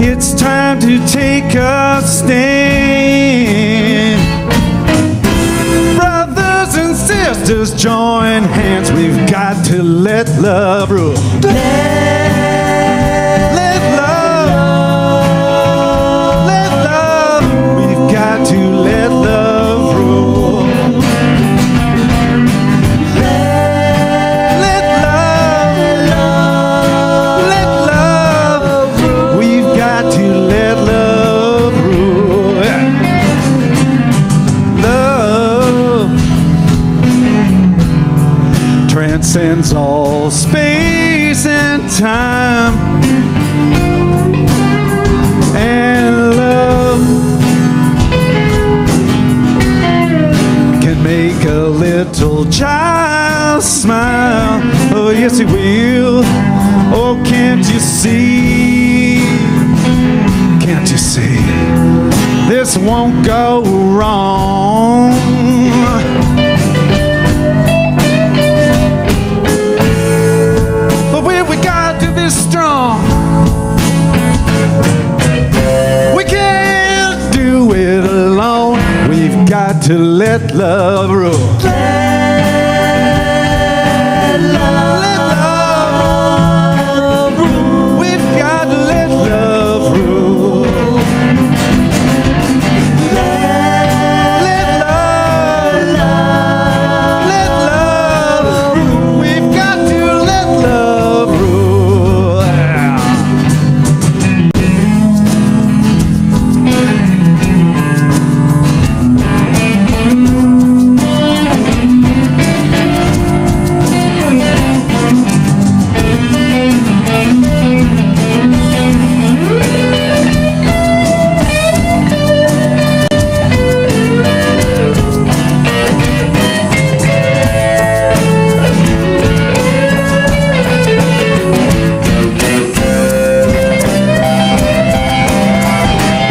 It's time to take a stand. Brothers and sisters, join hands. We've got to let love rule. Let love. We've got to let love rule. Let love. We've got to let love rule. Love transcends all space and time. And love can make a little child smile. Oh, yes, it will. Oh, can't you see? Can't you see? This won't go wrong. But we got to be strong. We can't do it alone. We've got to let love rule. Let love rule. We've got to let love rule. Let love rule. We've got to let love rule.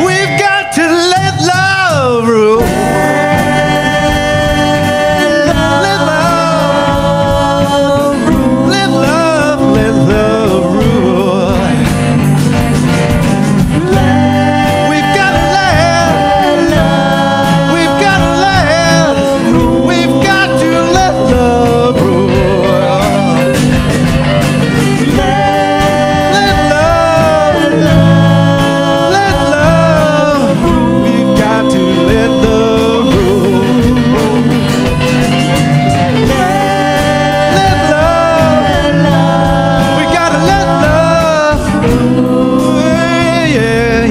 We've got to let love rule. Let love rule. Let love rule. We've got to we've got to we've got to let love rule. Let love, we've got to let love rule. Let love, we gotta let love rule. Yeah.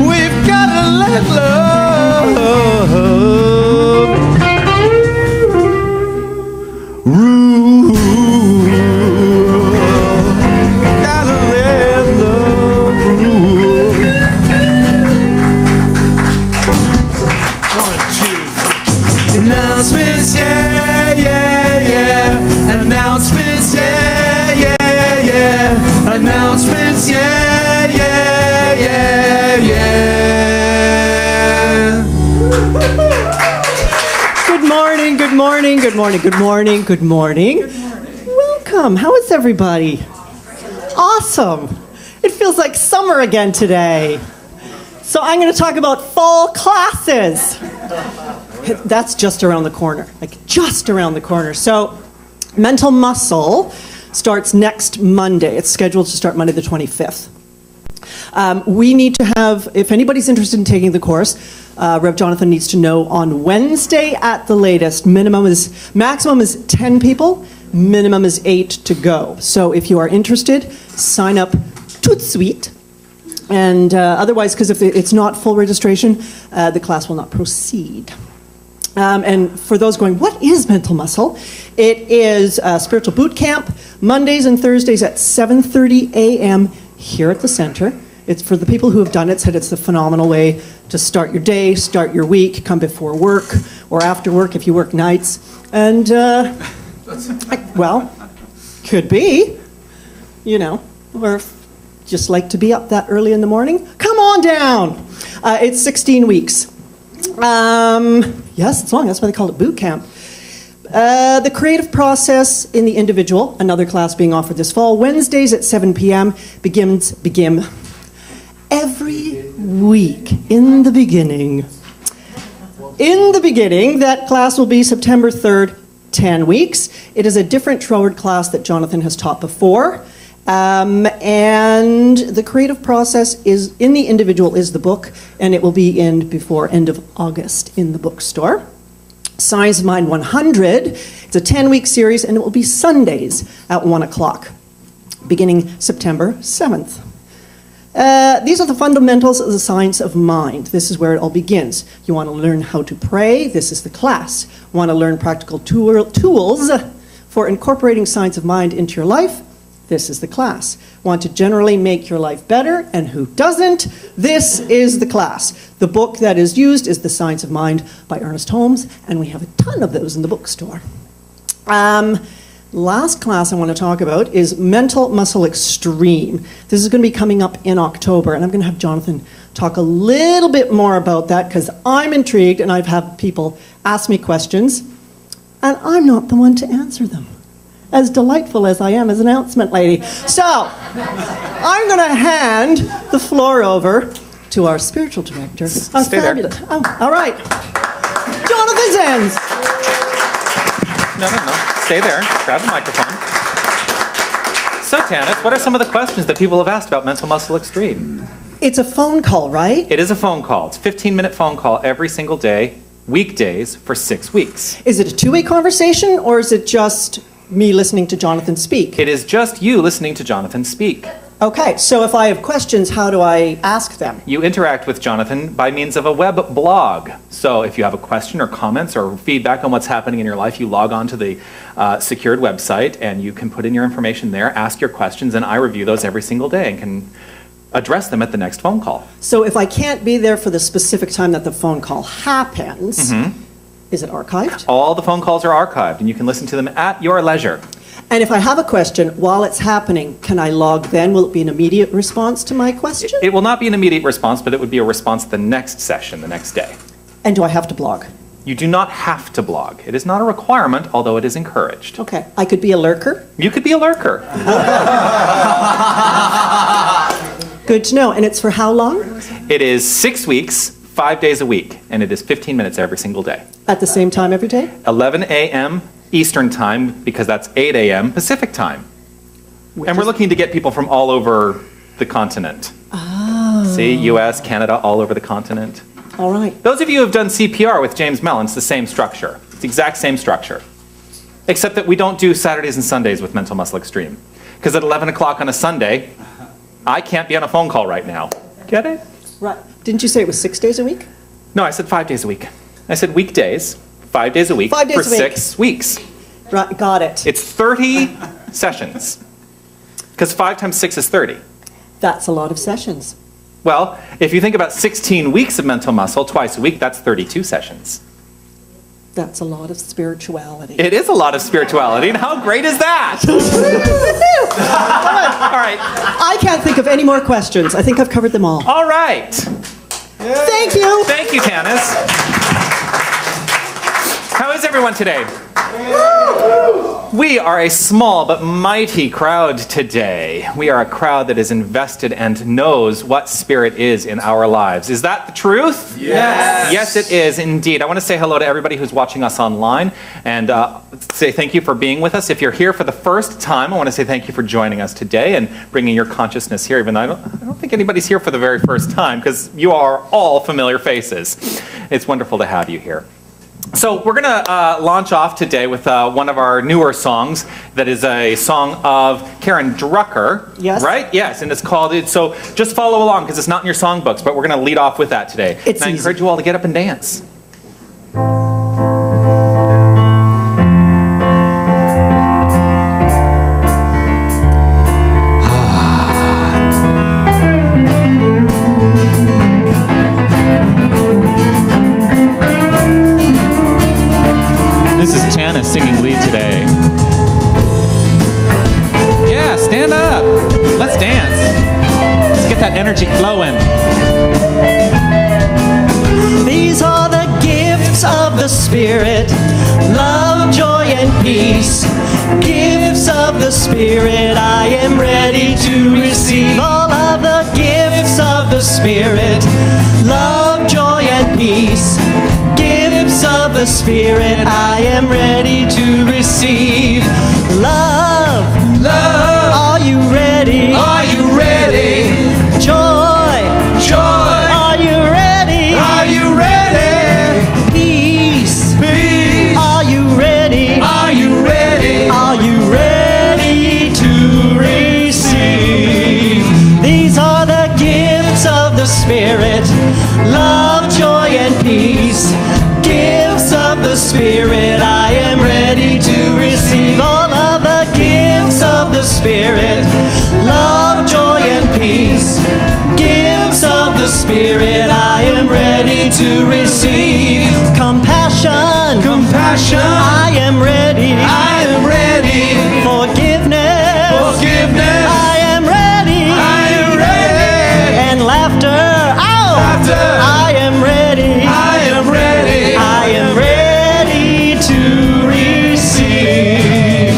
We've gotta let love rule. Gotta let love rule. Announcements, yeah. Announcements, yeah. Announcements, yeah. Good morning. Welcome. How is everybody? Awesome. It feels like summer again today. So I'm going to talk about fall classes. That's just around the corner, So Mental Muscle starts next Monday. It's scheduled to start Monday the 25th. We need to have, if anybody's interested in taking the course, Rev Jonathan needs to know on Wednesday at the latest. Maximum is 10 people, minimum is 8 to go. So if you are interested, sign up tout de suite. And otherwise, because if it's not full registration, the class will not proceed. And for those going, what is Mental Muscle? It is a spiritual boot camp, Mondays and Thursdays at 7:30 a.m. here at the center. It's for the people who have done it, said it's a phenomenal way to start your day, start your week, come before work or after work if you work nights. And, well, could be, or just like to be up that early in the morning. Come on down. It's 16 weeks. Yes, it's long. That's why they call it boot camp. The creative process in the individual, another class being offered this fall, Wednesdays at 7 p.m. begins every week in the beginning. In the beginning, that class will be September 3rd, 10 weeks. It is a different Troward class that Jonathan has taught before. And the creative process is in the individual is the book, and it will be in before end of August in the bookstore. Science of Mind 100, it's a 10-week series, and it will be Sundays at 1 o'clock, beginning September 7th. These are the fundamentals of the science of mind. This is where it all begins. You want to learn how to pray, this is the class. Want to learn practical tools for incorporating science of mind into your life, this is the class. Want to generally make your life better, and who doesn't? This is the class. The book that is used is The Science of Mind by Ernest Holmes, and we have a ton of those in the bookstore. Last class I want to talk about is Mental Muscle Extreme. This is going to be coming up in October, and I'm going to have Jonathan talk a little bit more about that because I'm intrigued, and I've had people ask me questions, and I'm not the one to answer them. As delightful as I am as an announcement lady. So, I'm going to hand the floor over to our spiritual director. Stay there. Oh, all right. Jonathan Zenz. No. Stay there. Grab the microphone. So, Tanis, what are some of the questions that people have asked about Mental Muscle Extreme? It's a phone call, right? It is a phone call. It's a 15-minute phone call every single day, weekdays, for 6 weeks. Is it a two-way conversation, or is it just me listening to Jonathan speak? It is just you listening to Jonathan speak. Okay, so if I have questions, how do I ask them? You interact with Jonathan by means of a web blog. So if you have a question or comments or feedback on what's happening in your life, you log on to the secured website and you can put in your information there, ask your questions, and I review those every single day and can address them at the next phone call. So if I can't be there for the specific time that the phone call happens, is it archived? All the phone calls are archived and you can listen to them at your leisure. And if I have a question while it's happening, can I log then? Will it be an immediate response to my question? It will not be an immediate response, but it would be a response the next session, the next day. And do I have to blog? You do not have to blog. It is not a requirement, although it is encouraged. Okay. I could be a lurker? You could be a lurker. Good to know. And it's for how long? It is 6 weeks, 5 days a week, and it is 15 minutes every single day. At the same time every day? 11 a.m. Eastern time, because that's 8 a.m. Pacific time. And we're looking to get people from all over the continent. Oh. See, US, Canada, all over the continent. All right. Those of you who have done CPR with James Mellon, it's the same structure. It's the exact same structure. Except that we don't do Saturdays and Sundays with Mental Muscle Extreme. Because at 11 o'clock on a Sunday, I can't be on a phone call right now. Get it? Right. Didn't you say it was 6 days a week? No, I said 5 days a week. I said weekdays, 5 days a week 5 days for a week. 6 weeks. Right. Got it. It's 30 sessions. Because 5 times 6 is 30. That's a lot of sessions. Well, if you think about 16 weeks of mental muscle, twice a week, that's 32 sessions. That's a lot of spirituality. It is a lot of spirituality, and how great is that? All right. I can't think of any more questions. I think I've covered them all. All right. Thank you. Thank you, Tanis. How is everyone today? We are a small but mighty crowd today. We are a crowd that is invested and knows what spirit is in our lives. Is that the truth? Yes. Yes, it is indeed. I want to say hello to everybody who's watching us online and say thank you for being with us. If you're here for the first time, I want to say thank you for joining us today and bringing your consciousness here, even though I don't think anybody's here for the very first time because you are all familiar faces. It's wonderful to have you here. So we're going to launch off today with one of our newer songs that is a song of Karen Drucker. Yes. Right? Yes, and it's called, so just follow along because it's not in your songbooks, but we're going to lead off with that today. It's and I easy. encourage you all to get up and dance. This is Tanis singing lead today. Yeah, stand up. Let's dance. Let's get that energy flowing. These are the gifts of the Spirit, love, joy, and peace. Gifts of the Spirit, I am ready to receive all of the gifts of the Spirit, love, joy, and peace. Gifts of the Spirit, I am ready to receive. Love, Love, are you ready? are you ready? Joy, Joy, are you ready? are you ready? Peace, Peace, are you ready? are you ready? Are you ready to receive? These are the gifts of the Spirit, love, joy, and peace. Gifts of the Spirit, I am ready to receive all of the gifts of the Spirit, love, joy, and peace. Gifts of the Spirit, I am ready to receive. Compassion, Compassion, I am ready. I am ready. Forgiveness, Forgiveness, I am ready. I am ready. And laughter, Laughter, I am ready. I am ready. I am ready to receive.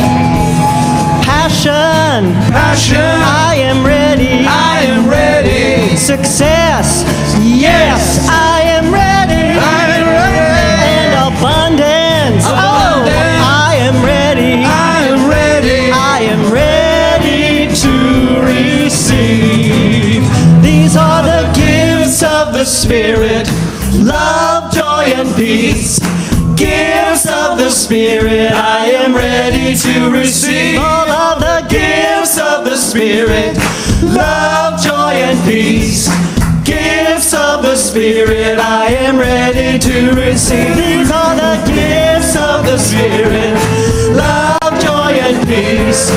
Passion, Passion, I am ready. I am ready. Success, yes, I am ready. I am ready. And abundance, Abundance. I am ready. I am ready. I am ready to receive. These are the gifts of the Spirit, love, joy, and peace. Gifts of the Spirit, I am ready to receive all of the gifts of the Spirit, love, joy, and peace. Gifts of the Spirit, I am ready to receive. These are the gifts of the Spirit, love, joy, and peace.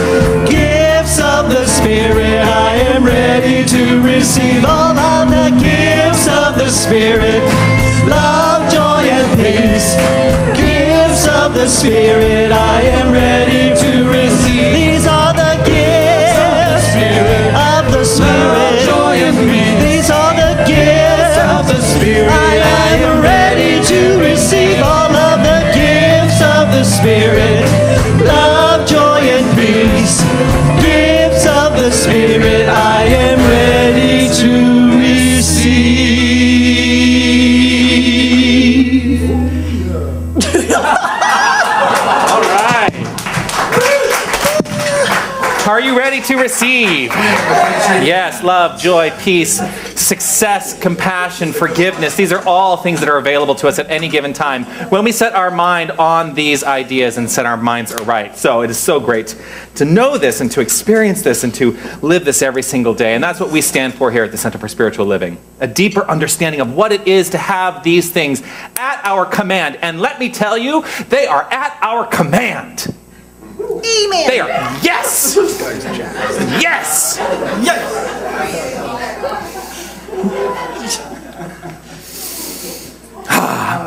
Gifts of the Spirit, I am ready to receive all of the gifts of the Spirit, love, joy, and peace. Gifts of the Spirit, I am ready to receive. These are the gifts of the Spirit, Joy and peace. these are the gifts Of the Spirit, I am ready to receive all of the gifts of the Spirit, love, joy, and peace. Gifts of the Spirit, I am ready to receive. All right. Are you ready to receive? Yes, love, joy, peace, success, compassion, forgiveness. These are all things that are available to us at any given time when we set our mind on these ideas and set our minds aright. So it is so great to know this and to experience this and to live this every single day. And that's what we stand for here at the Center for Spiritual Living. A deeper understanding of what it is to have these things at our command. And let me tell you, they are at our command. Amen. They are, yes! Yes!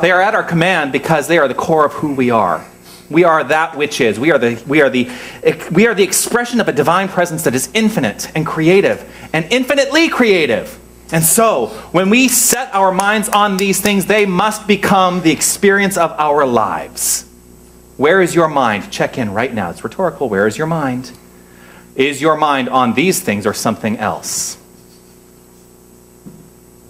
They are at our command because they are the core of who we are. We are that which is. We are the expression of a divine presence that is infinite and creative and infinitely creative. And so, when we set our minds on these things, they must become the experience of our lives. Where is your mind? Check in right now. It's rhetorical. Where is your mind? Is your mind on these things or something else?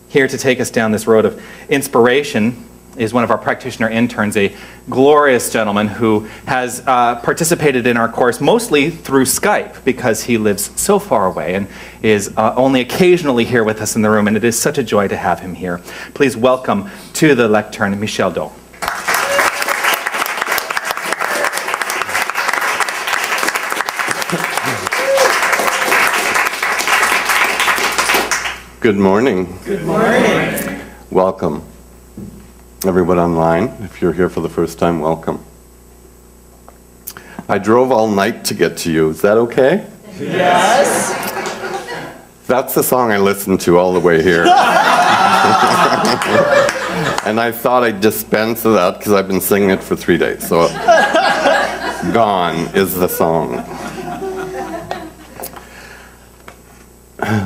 Here to take us down this road of inspiration is one of our practitioner interns, a glorious gentleman who has participated in our course mostly through Skype because he lives so far away and is only occasionally here with us in the room, and it is such a joy to have him here. Please welcome to the lectern, Michel Do. Good morning. Good morning. Welcome. Everyone online, if you're here for the first time, welcome. I drove all night to get to you. Is that okay? Yes. That's the song I listened to all the way here. And I thought I'd dispense of that because I've been singing it for 3 days. So, Gone is the song.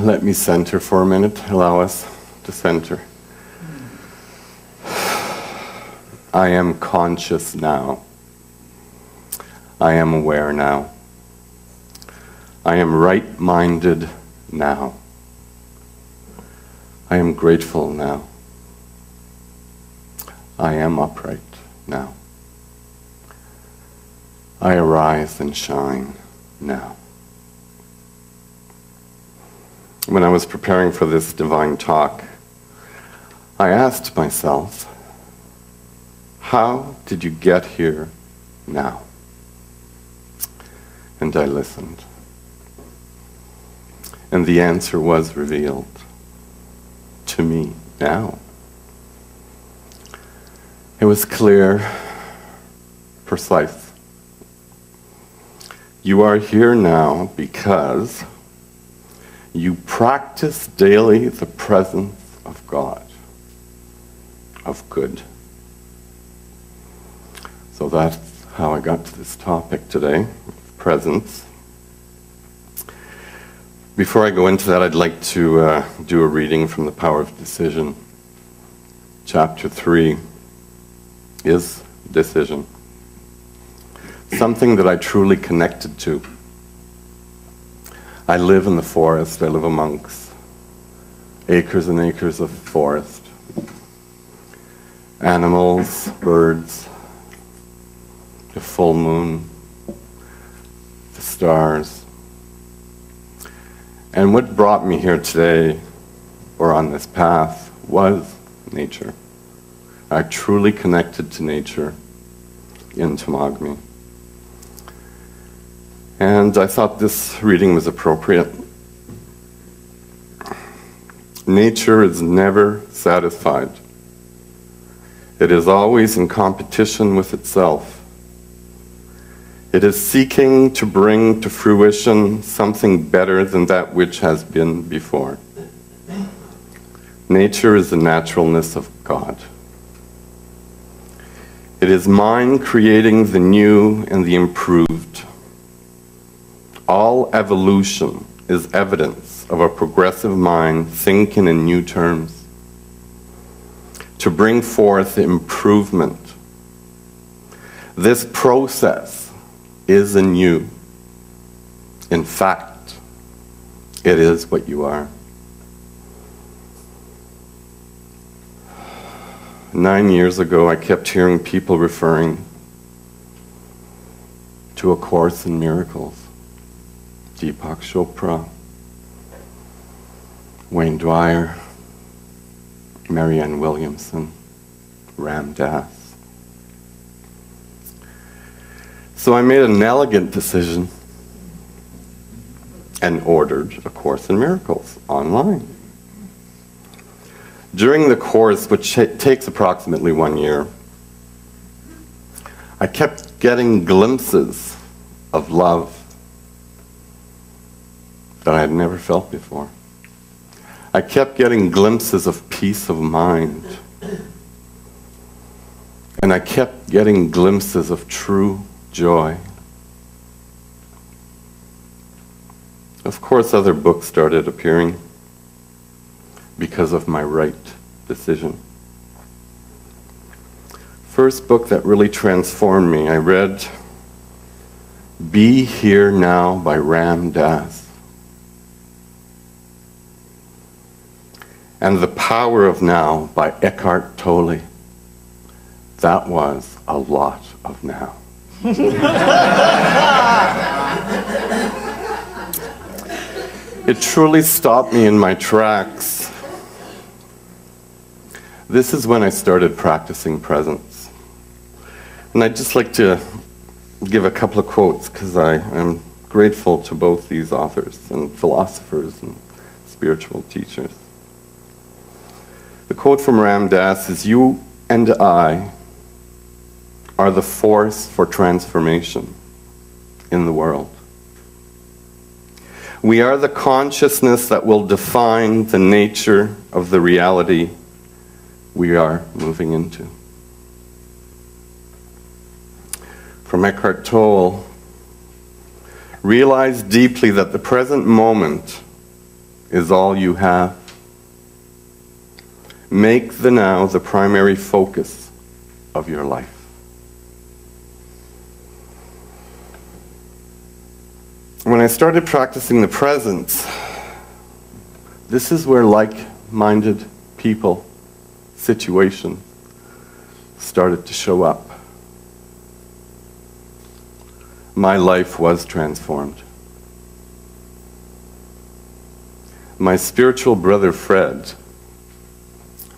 Let me center for a minute. Allow us to center. I am conscious now. I am aware now. I am right-minded now. I am grateful now. I am upright now. I arise and shine now. When I was preparing for this divine talk, I asked myself, how did you get here now? And I listened. And the answer was revealed to me now. It was clear, precise. You are here now because you practice daily the presence of God, of good. So that's how I got to this topic today, presence. Before I go into that, I'd like to do a reading from The Power of Decision. Chapter 3 is decision. Something that I truly connected to. I live in the forest. I live amongst acres and acres of forest. Animals, birds, the full moon, the stars. And what brought me here today, or on this path, was nature. I truly connected to nature in Tamagami. And I thought this reading was appropriate. Nature is never satisfied. It is always in competition with itself. It is seeking to bring to fruition something better than that which has been before. Nature is the naturalness of God. It is mind creating the new and the improved. All evolution is evidence of a progressive mind thinking in new terms, to bring forth improvement. This process is in you. In fact, it is what you are. 9 years ago, I kept hearing people referring to A Course in Miracles. Deepak Chopra, Wayne Dwyer, Marianne Williamson, Ram Dass. So I made an elegant decision and ordered A Course in Miracles online. During the course, which takes approximately 1 year, I kept getting glimpses of love that I had never felt before. I kept getting glimpses of peace of mind. And I kept getting glimpses of true joy. Of course, other books started appearing because of my right decision. First book that really transformed me, I read Be Here Now by Ram Dass. And The Power of Now by Eckhart Tolle. That was a lot of now. It truly stopped me in my tracks. This is when I started practicing presence. And I'd just like to give a couple of quotes because I'm grateful to both these authors and philosophers and spiritual teachers. The quote from Ram Dass is, "You and I are the force for transformation in the world. We are the consciousness that will define the nature of the reality we are moving into." From Eckhart Tolle, "Realize deeply that the present moment is all you have. Make the now the primary focus of your life. When I started practicing the presence, this is where like-minded people, situations, started to show up. My life was transformed. My spiritual brother Fred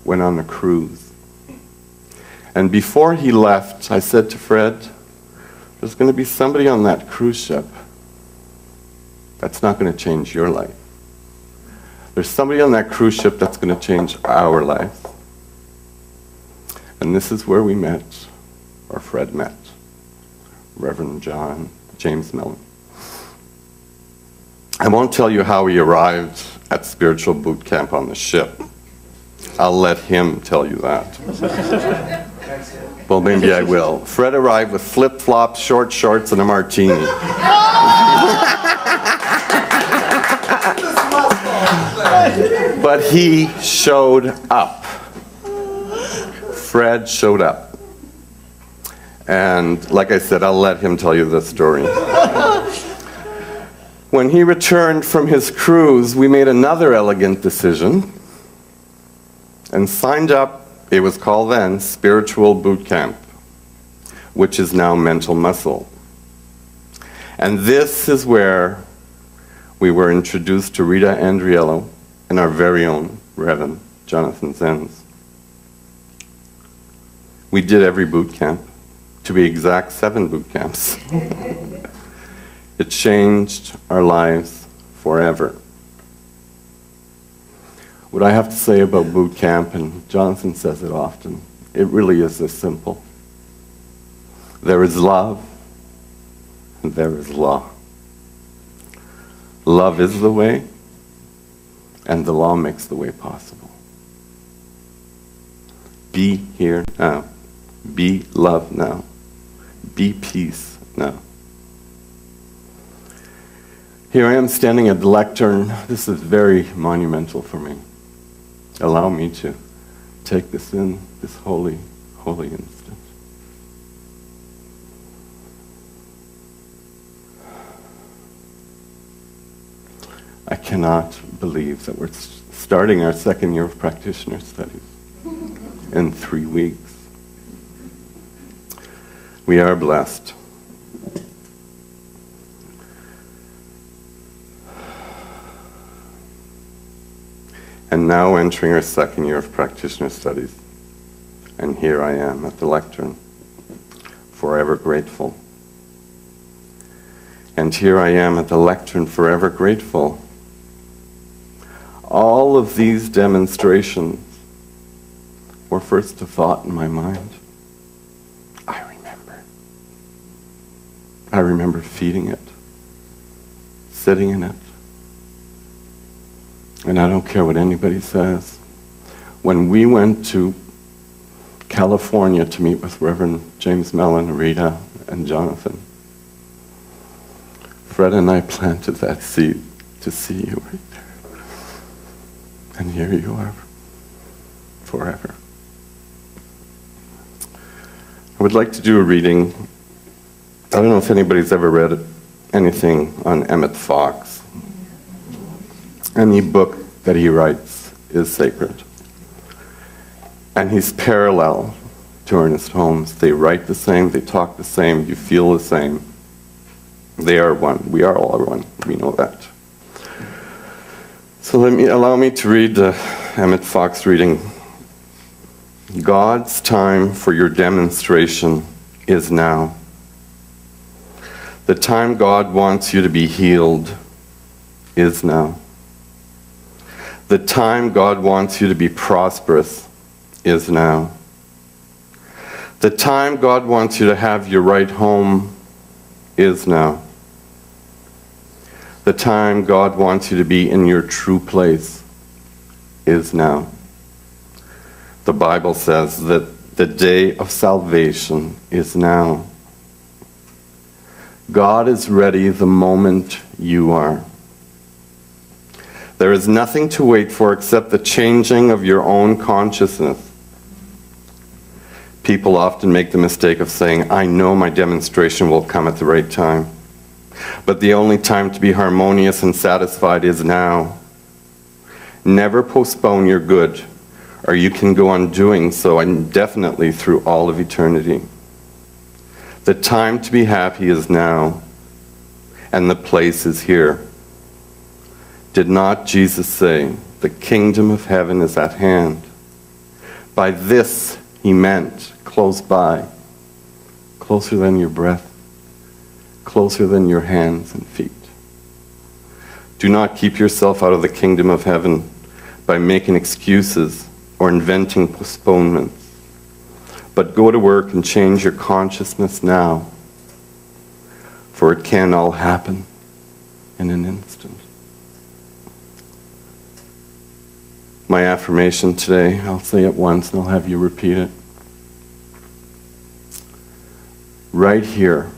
went on a cruise. And before he left, I said to Fred, there's going to be somebody on that cruise ship that's not going to change your life. There's somebody on that cruise ship that's going to change our life. And this is where we met, or Fred met, Reverend James Mellon. I won't tell you how he arrived at spiritual boot camp on the ship. I'll let him tell you that. Well, maybe I will. Fred arrived with flip-flops, short shorts, and a martini. But he showed up. Fred showed up. And like I said, I'll let him tell you the story. When he returned from his cruise, we made another elegant decision and signed up. It was called then Spiritual Boot Camp, which is now Mental Muscle. And this is where we were introduced to Rita Andriello and our very own Reverend Jonathan Zenz. We did every boot camp, to be exact, 7 boot camps. It changed our lives forever. What I have to say about boot camp, and Jonathan says it often, it really is this simple. There is love, and there is law. Love is the way, and the law makes the way possible. Be here now. Be love now. Be peace now. Here I am standing at the lectern. This is very monumental for me. Allow me to take this in, this holy, holy instant. I cannot believe that we're starting our second year of practitioner studies in 3 weeks. We are blessed. And now entering our second year of practitioner studies. And here I am at the lectern, forever grateful. And here I am at the lectern, forever grateful. All of these demonstrations were first a thought in my mind. I remember feeding it, sitting in it. And I don't care what anybody says. When we went to California to meet with Reverend James Mellon, Rita, and Jonathan, Fred and I planted that seed to see you right there. And here you are, forever. I would like to do a reading. I don't know if anybody's ever read anything on Emmett Fox. Any book that he writes is sacred. And he's parallel to Ernest Holmes. They write the same, they talk the same, you feel the same. They are one. We are all one. We know that. So allow me to read the Emmett Fox reading. God's time for your demonstration is now. The time God wants you to be healed is now. The time God wants you to be prosperous is now. The time God wants you to have your right home is now. The time God wants you to be in your true place is now. The Bible says that the day of salvation is now. God is ready the moment you are. There is nothing to wait for except the changing of your own consciousness. People often make the mistake of saying, I know my demonstration will come at the right time. But the only time to be harmonious and satisfied is now. Never postpone your good, or you can go on doing so indefinitely through all of eternity. The time to be happy is now, and the place is here. Did not Jesus say, the kingdom of heaven is at hand? By this he meant close by, closer than your breath, closer than your hands and feet. Do not keep yourself out of the kingdom of heaven by making excuses or inventing postponements, but go to work and change your consciousness now, for it can all happen in an instant. My affirmation today, I'll say it once and I'll have you repeat it. Right here,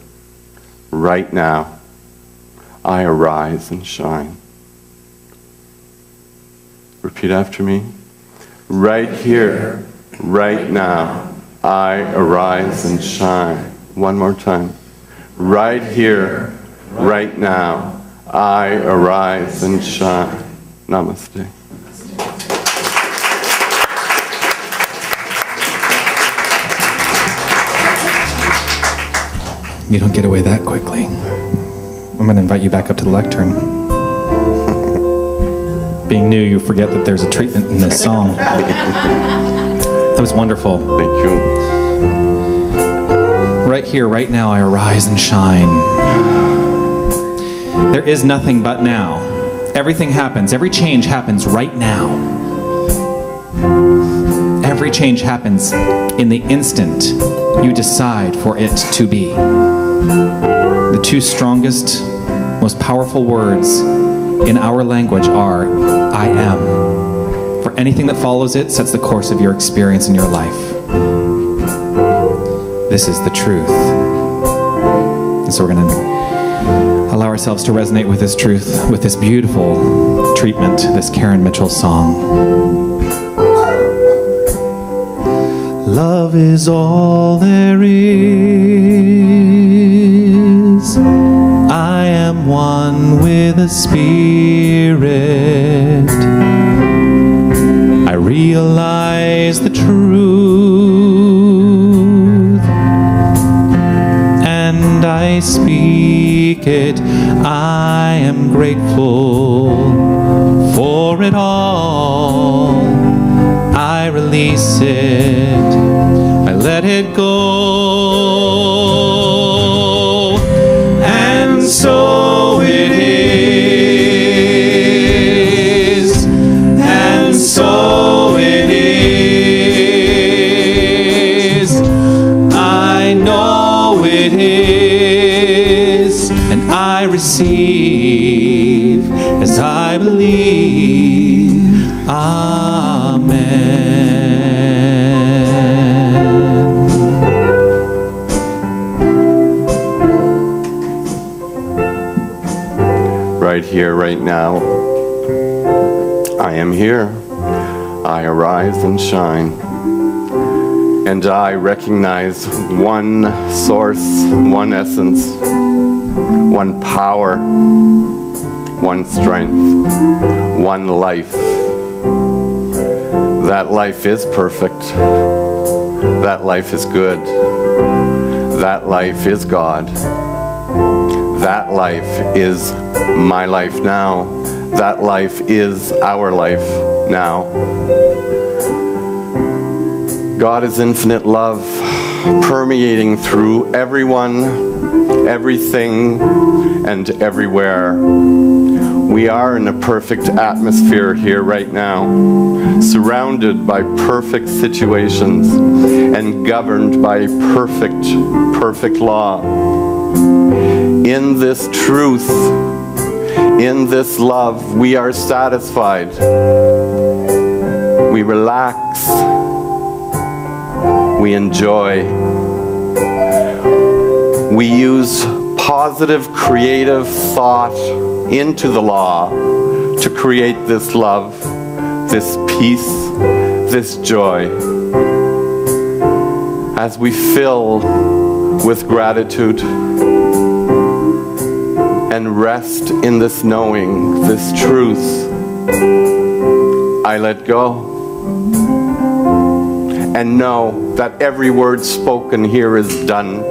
right now, I arise and shine. Repeat after me. Right here, right now, I arise and shine. One more time. Right here, right now, I arise and shine. Namaste. You don't get away that quickly. I'm going to invite you back up to the lectern. Being new, you forget that there's a treatment in this song. That was wonderful. Thank you. Right here, right now, I arise and shine. There is nothing but now. Everything happens. Every change happens right now. Every change happens in the instant you decide for it to be. The two strongest, most powerful words in our language are, I am. For anything that follows it sets the course of your experience in your life. This is the truth. And so we're going to allow ourselves to resonate with this truth, with this beautiful treatment, this Karen Mitchell song. Love is all there is. I am one with the Spirit. I realize the truth, and I speak it. I am grateful for it all. I release it, I let it go, and so it is, and so it is. I know it is, and I receive as I believe. Amen. Right here, right now, I am here. I arise and shine. And I recognize one source, one essence, one power, one strength, one life. That life is perfect. That life is good. That life is God. That life is my life now. That life is our life now. God is infinite love, permeating through everyone, everything, and everywhere. We are in a perfect atmosphere here right now, surrounded by perfect situations and governed by perfect law. In this truth, in this love, we are satisfied. We relax. We enjoy. We use positive, creative thought into the law to create this love, this peace, this joy. as we fill with gratitude and rest in this knowing, this truth, I let go and know that every word spoken here is done.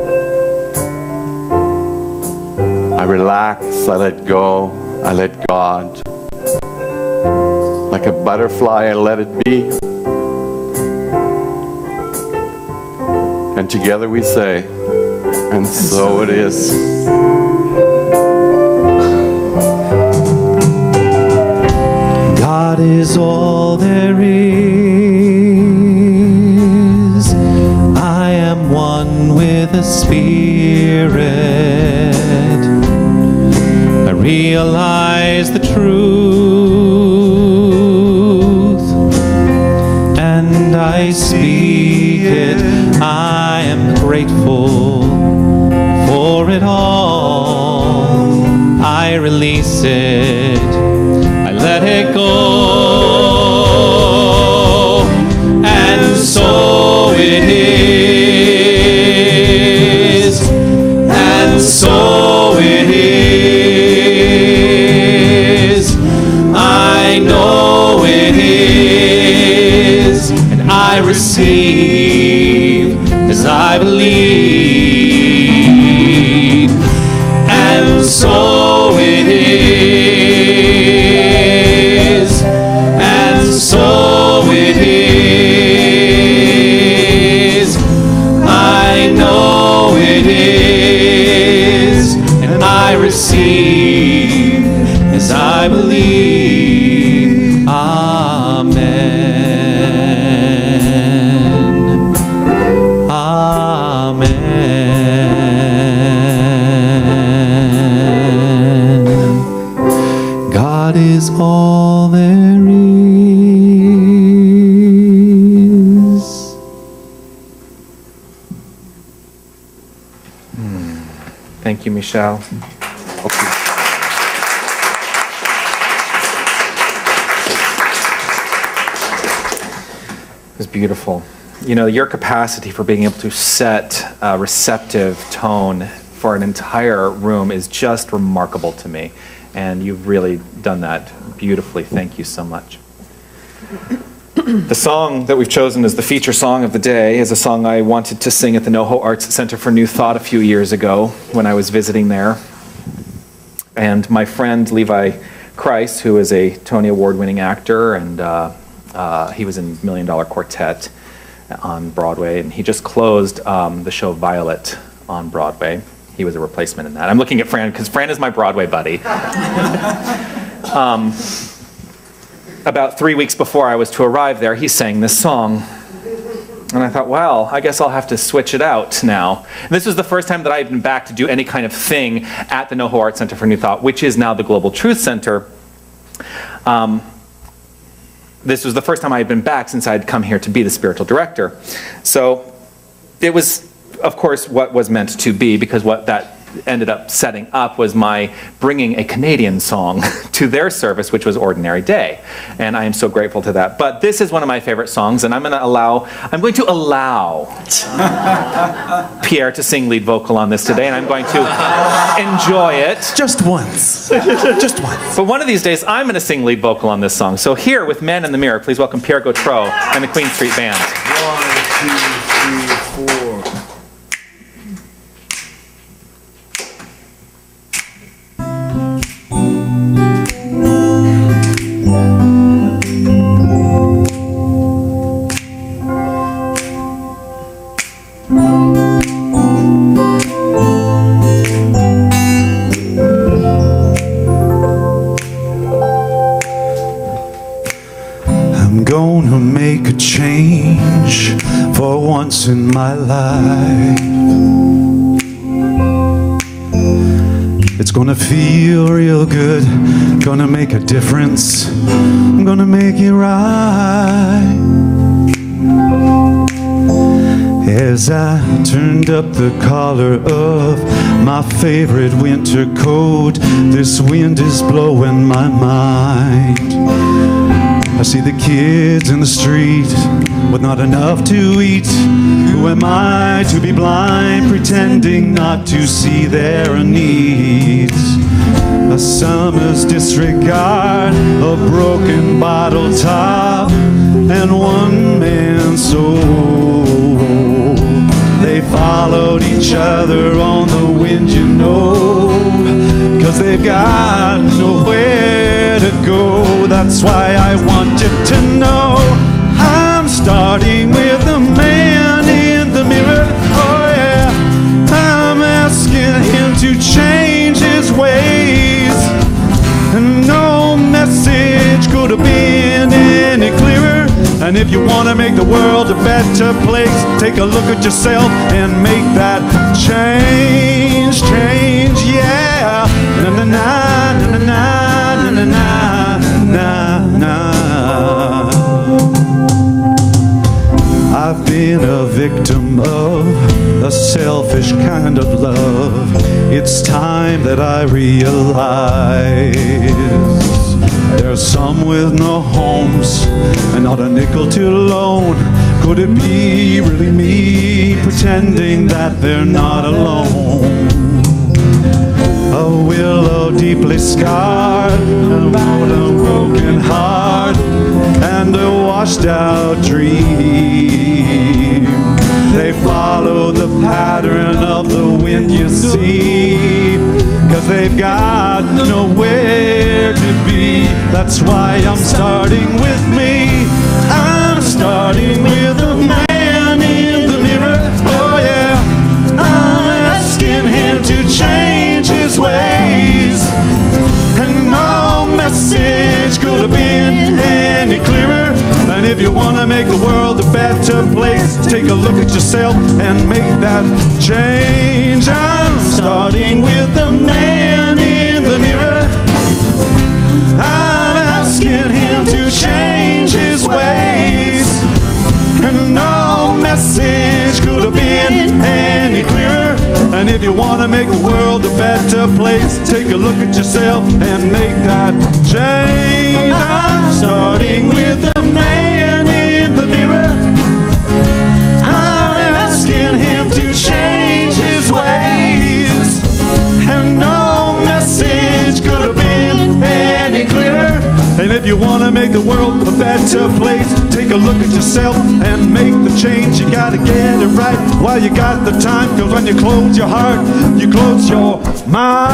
I relax, I let go, I let God. Like a butterfly, I let it be. And together we say, and so it is. God is all there is. I am one with the Spirit. I realize the truth, and I speak it. I am grateful for it all. I release it. I let it go, and so it is, and so it is. I know it is, and I receive as I believe, and so it is, and so it is. I know it is, and I receive as I believe. Amen. Amen. God is all there is. Thank you, Michelle. It was beautiful. You know, your capacity for being able to set a receptive tone for an entire room is just remarkable to me. And you've really done that beautifully. Thank you so much. The song that we've chosen as the feature song of the day is a song I wanted to sing at the NoHo Arts Center for New Thought a few years ago when I was visiting there. And my friend Levi Christ, who is a Tony Award-winning actor, and he was in Million Dollar Quartet on Broadway, and he just closed the show Violet on Broadway. He was a replacement in that. I'm looking at Fran, because Fran is my Broadway buddy. About 3 weeks before I was to arrive there, he sang this song. And I thought, well, I guess I'll have to switch it out now. And this was the first time that I had been back to do any kind of thing at the NoHo Arts Center for New Thought, which is now the Global Truth Center. This was the first time I had been back since I had come here to be the spiritual director. So it was, of course, what was meant to be, because what that ended up setting up was my bringing a Canadian song to their service, which was Ordinary Day. And I am so grateful to that. But this is one of my favorite songs, and I'm going to allow Pierre to sing lead vocal on this today, and I'm going to enjoy it. Just once. Just once. But one of these days, I'm going to sing lead vocal on this song. So here with Man in the Mirror, please welcome Pierre Gautreau and the Queen Street Band. 1, 2, 3, 4. Gonna make a change for once in my life. It's gonna feel real good, gonna make a difference, I'm gonna make it right. As I turned up the collar of my favorite winter coat, this wind is blowing my mind. I see the kids in the street with not enough to eat. Who am I to be blind, pretending not to see their needs? A summer's disregard, a broken bottle top, and one man's soul. They followed each other on the wind, you know, 'cause they've got nowhere to go. That's why I want you to know I'm starting with the man in the mirror. Oh yeah, I'm asking him to change his ways. And no message could have been any clearer. And if you want to make the world a better place, take a look at yourself and make that change, yeah. Na na na na na na na na. I've been a victim of a selfish kind of love. It's time that I realize there's some with no homes and not a nickel to loan. Could it be really me pretending that they're not alone? A willow deeply scarred, about a broken heart, and a washed out dream. They follow the pattern of the wind, you see, 'cause they've got nowhere to be. That's why I'm starting with me. I'm starting with the man in the mirror. Oh yeah, I'm asking him to change his ways. And no message could have been any clearer. And if you want to make the world a better place, take a look at yourself and make that change. I'm starting with the man in the mirror. I'm asking him to change his ways. And no message could have been any clearer. And if you want to make the world a better place, take a look at yourself and make that change. I'm starting with the man in the mirror. I'm asking him to change his ways. And no message could have been any clearer. And if you want to make the world a better place, take a look at yourself and make the change. You got to get it right while you got the time, because when you close your heart, you close your mind.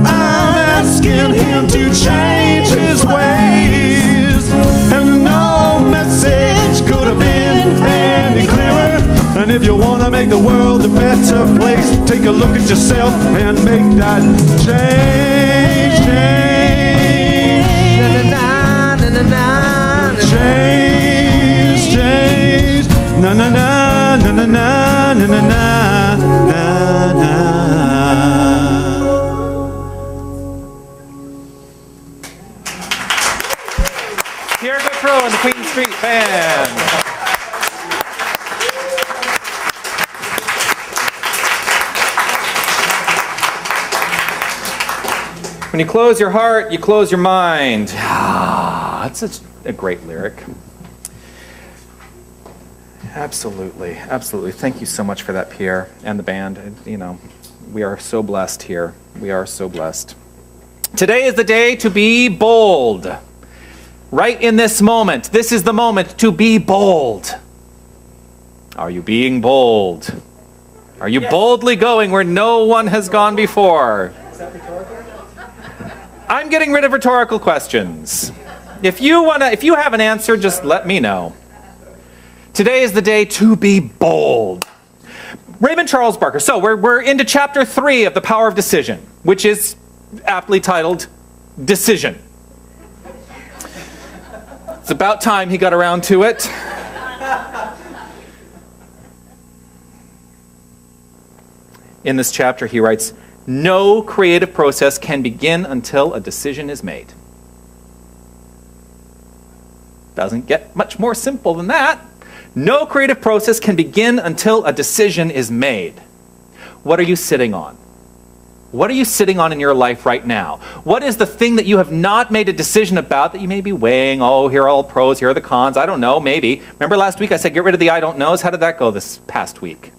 I'm asking him to change his ways, and no message could have been any clearer. And if you want to make the world a better place, take a look at yourself and make that change. Change. Na na na na na na na na na na. Pierre Gautreau and the Queen Street Band. When you close your heart, you close your mind. That's such a great lyric. Absolutely, absolutely. Thank you so much for that, Pierre, and the band. You know, we are so blessed here. We are so blessed. Today is the day to be bold. Right in this moment, this is the moment to be bold. Are you being bold? Are you boldly going where no one has gone before? I'm getting rid of rhetorical questions. If you have an answer, just let me know. Today is the day to be bold. Raymond Charles Barker. So we're into chapter 3 of The Power of Decision, which is aptly titled Decision. It's about time he got around to it. In this chapter, he writes, "No creative process can begin until a decision is made." Doesn't get much more simple than that. No creative process can begin until a decision is made. What are you sitting on? What are you sitting on in your life right now? What is the thing that you have not made a decision about that you may be weighing? Oh, here are all pros, here are the cons. I don't know, maybe. Remember last week I said get rid of the I don't knows? How did that go this past week?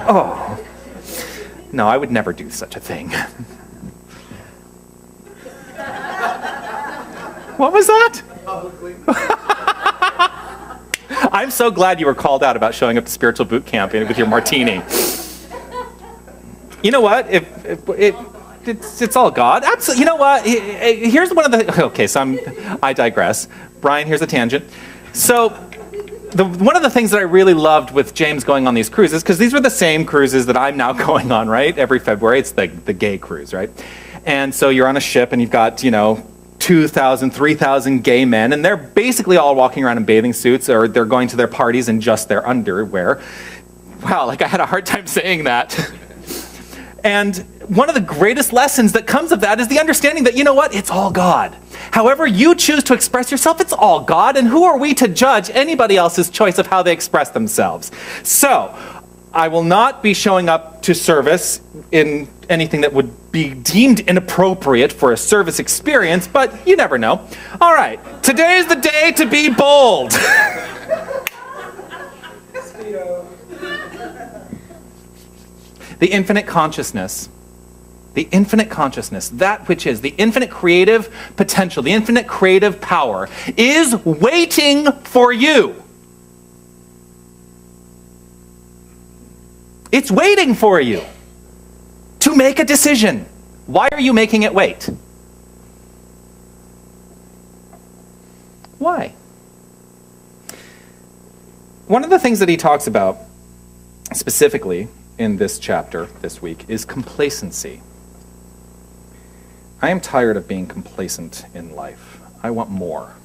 Oh. No, I would never do such a thing. What was that? I'm so glad you were called out about showing up to spiritual boot camp with your martini. You know what? It's all God. Absolutely. You know what? Here's one of the... Okay, so I digress. Brian, here's a tangent. So one of the things that I really loved with James going on these cruises, because these were the same cruises that I'm now going on, right? Every February, it's the gay cruise, right? And so you're on a ship and you've got, 2,000, 3,000 gay men, and they're basically all walking around in bathing suits, or they're going to their parties in just their underwear. Wow, I had a hard time saying that. And one of the greatest lessons that comes of that is the understanding that, it's all God. However you choose to express yourself, it's all God, and who are we to judge anybody else's choice of how they express themselves? So, I will not be showing up to service in anything that would be deemed inappropriate for a service experience, but you never know. All right, today is the day to be bold. The infinite consciousness, that which is the infinite creative potential, the infinite creative power, is waiting for you. It's waiting for you to make a decision. Why are you making it wait? Why? One of the things that he talks about specifically in this chapter this week is complacency. I am tired of being complacent in life. I want more.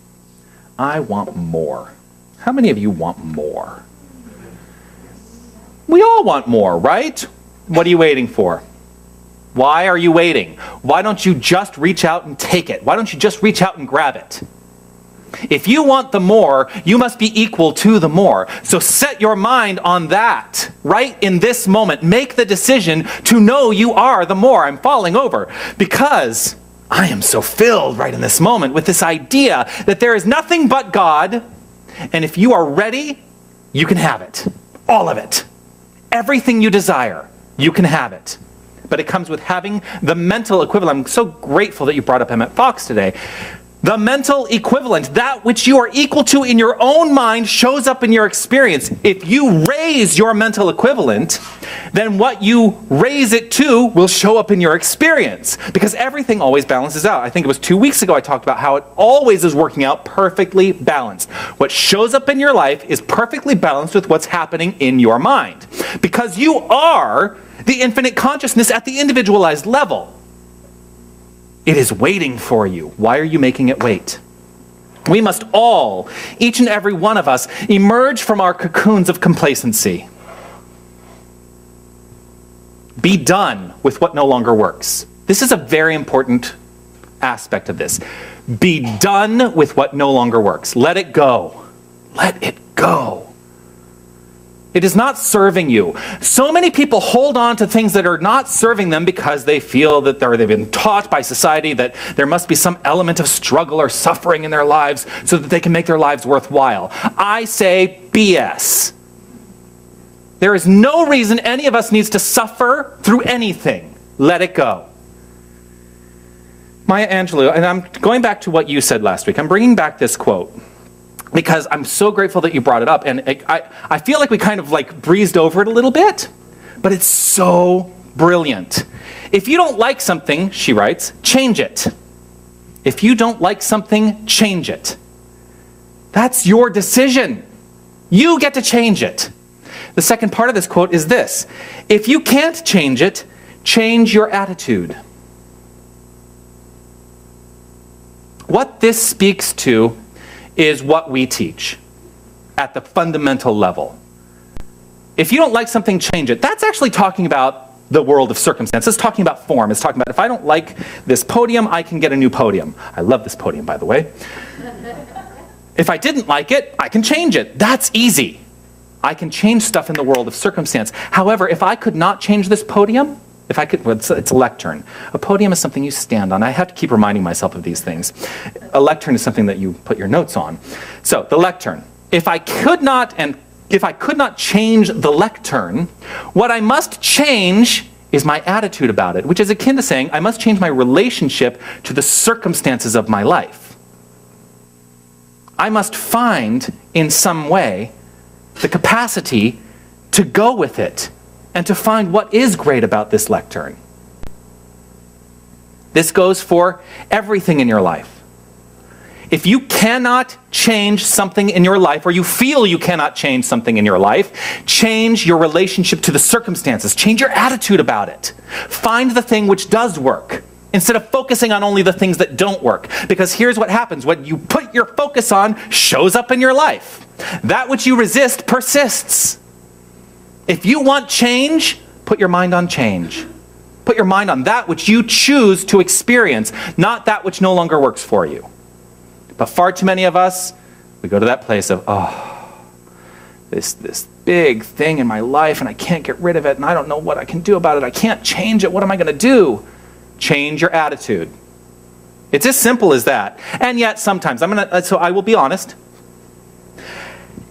I want more. How many of you want more? We all want more, right? What are you waiting for? Why are you waiting? Why don't you just reach out and take it? Why don't you just reach out and grab it? If you want the more, you must be equal to the more. So set your mind on that right in this moment. Make the decision to know you are the more. I'm falling over because I am so filled right in this moment with this idea that there is nothing but God, and if you are ready, you can have it. All of it. Everything you desire, you can have it. But it comes with having the mental equivalent. I'm so grateful that you brought up Emmett Fox today. The mental equivalent, that which you are equal to in your own mind, shows up in your experience. If you raise your mental equivalent, then what you raise it to will show up in your experience. Because everything always balances out. I think it was 2 weeks ago I talked about how it always is working out perfectly balanced. What shows up in your life is perfectly balanced with what's happening in your mind. Because you are the infinite consciousness at the individualized level. It is waiting for you. Why are you making it wait? We must all, each and every one of us, emerge from our cocoons of complacency. Be done with what no longer works. This is a very important aspect of this. Be done with what no longer works. Let it go. Let it go. It is not serving you. So many people hold on to things that are not serving them because they feel that they've been taught by society that there must be some element of struggle or suffering in their lives so that they can make their lives worthwhile. I say BS. There is no reason any of us needs to suffer through anything. Let it go. Maya Angelou, and I'm going back to what you said last week. I'm bringing back this quote, because I'm so grateful that you brought it up. And I feel like we kind of breezed over it a little bit, but it's so brilliant. If you don't like something, she writes, change it. If you don't like something, change it. That's your decision. You get to change it. The second part of this quote is this: if you can't change it, change your attitude. What this speaks to is what we teach at the fundamental level. If you don't like something, change it. That's actually talking about the world of circumstance. It's talking about form. It's talking about if I don't like this podium, I can get a new podium. I love this podium, by the way. If I didn't like it, I can change it. That's easy. I can change stuff in the world of circumstance. However, if I could not change this podium, if I could, well, it's a lectern. A podium is something you stand on. I have to keep reminding myself of these things. A lectern is something that you put your notes on. So the lectern. If I could not change the lectern, what I must change is my attitude about it, which is akin to saying I must change my relationship to the circumstances of my life. I must find in some way the capacity to go with it and to find what is great about this lectern. This goes for everything in your life. If you cannot change something in your life, or you feel you cannot change something in your life, change your relationship to the circumstances. Change your attitude about it. Find the thing which does work, instead of focusing on only the things that don't work. Because here's what happens. What you put your focus on shows up in your life. That which you resist persists. If you want change, put your mind on change. Put your mind on that which you choose to experience, not that which no longer works for you. But far too many of us, we go to that place of, this big thing in my life, and I can't get rid of it, and I don't know what I can do about it. I can't change it. What am I going to do? Change your attitude. It's as simple as that. And yet sometimes, so I will be honest,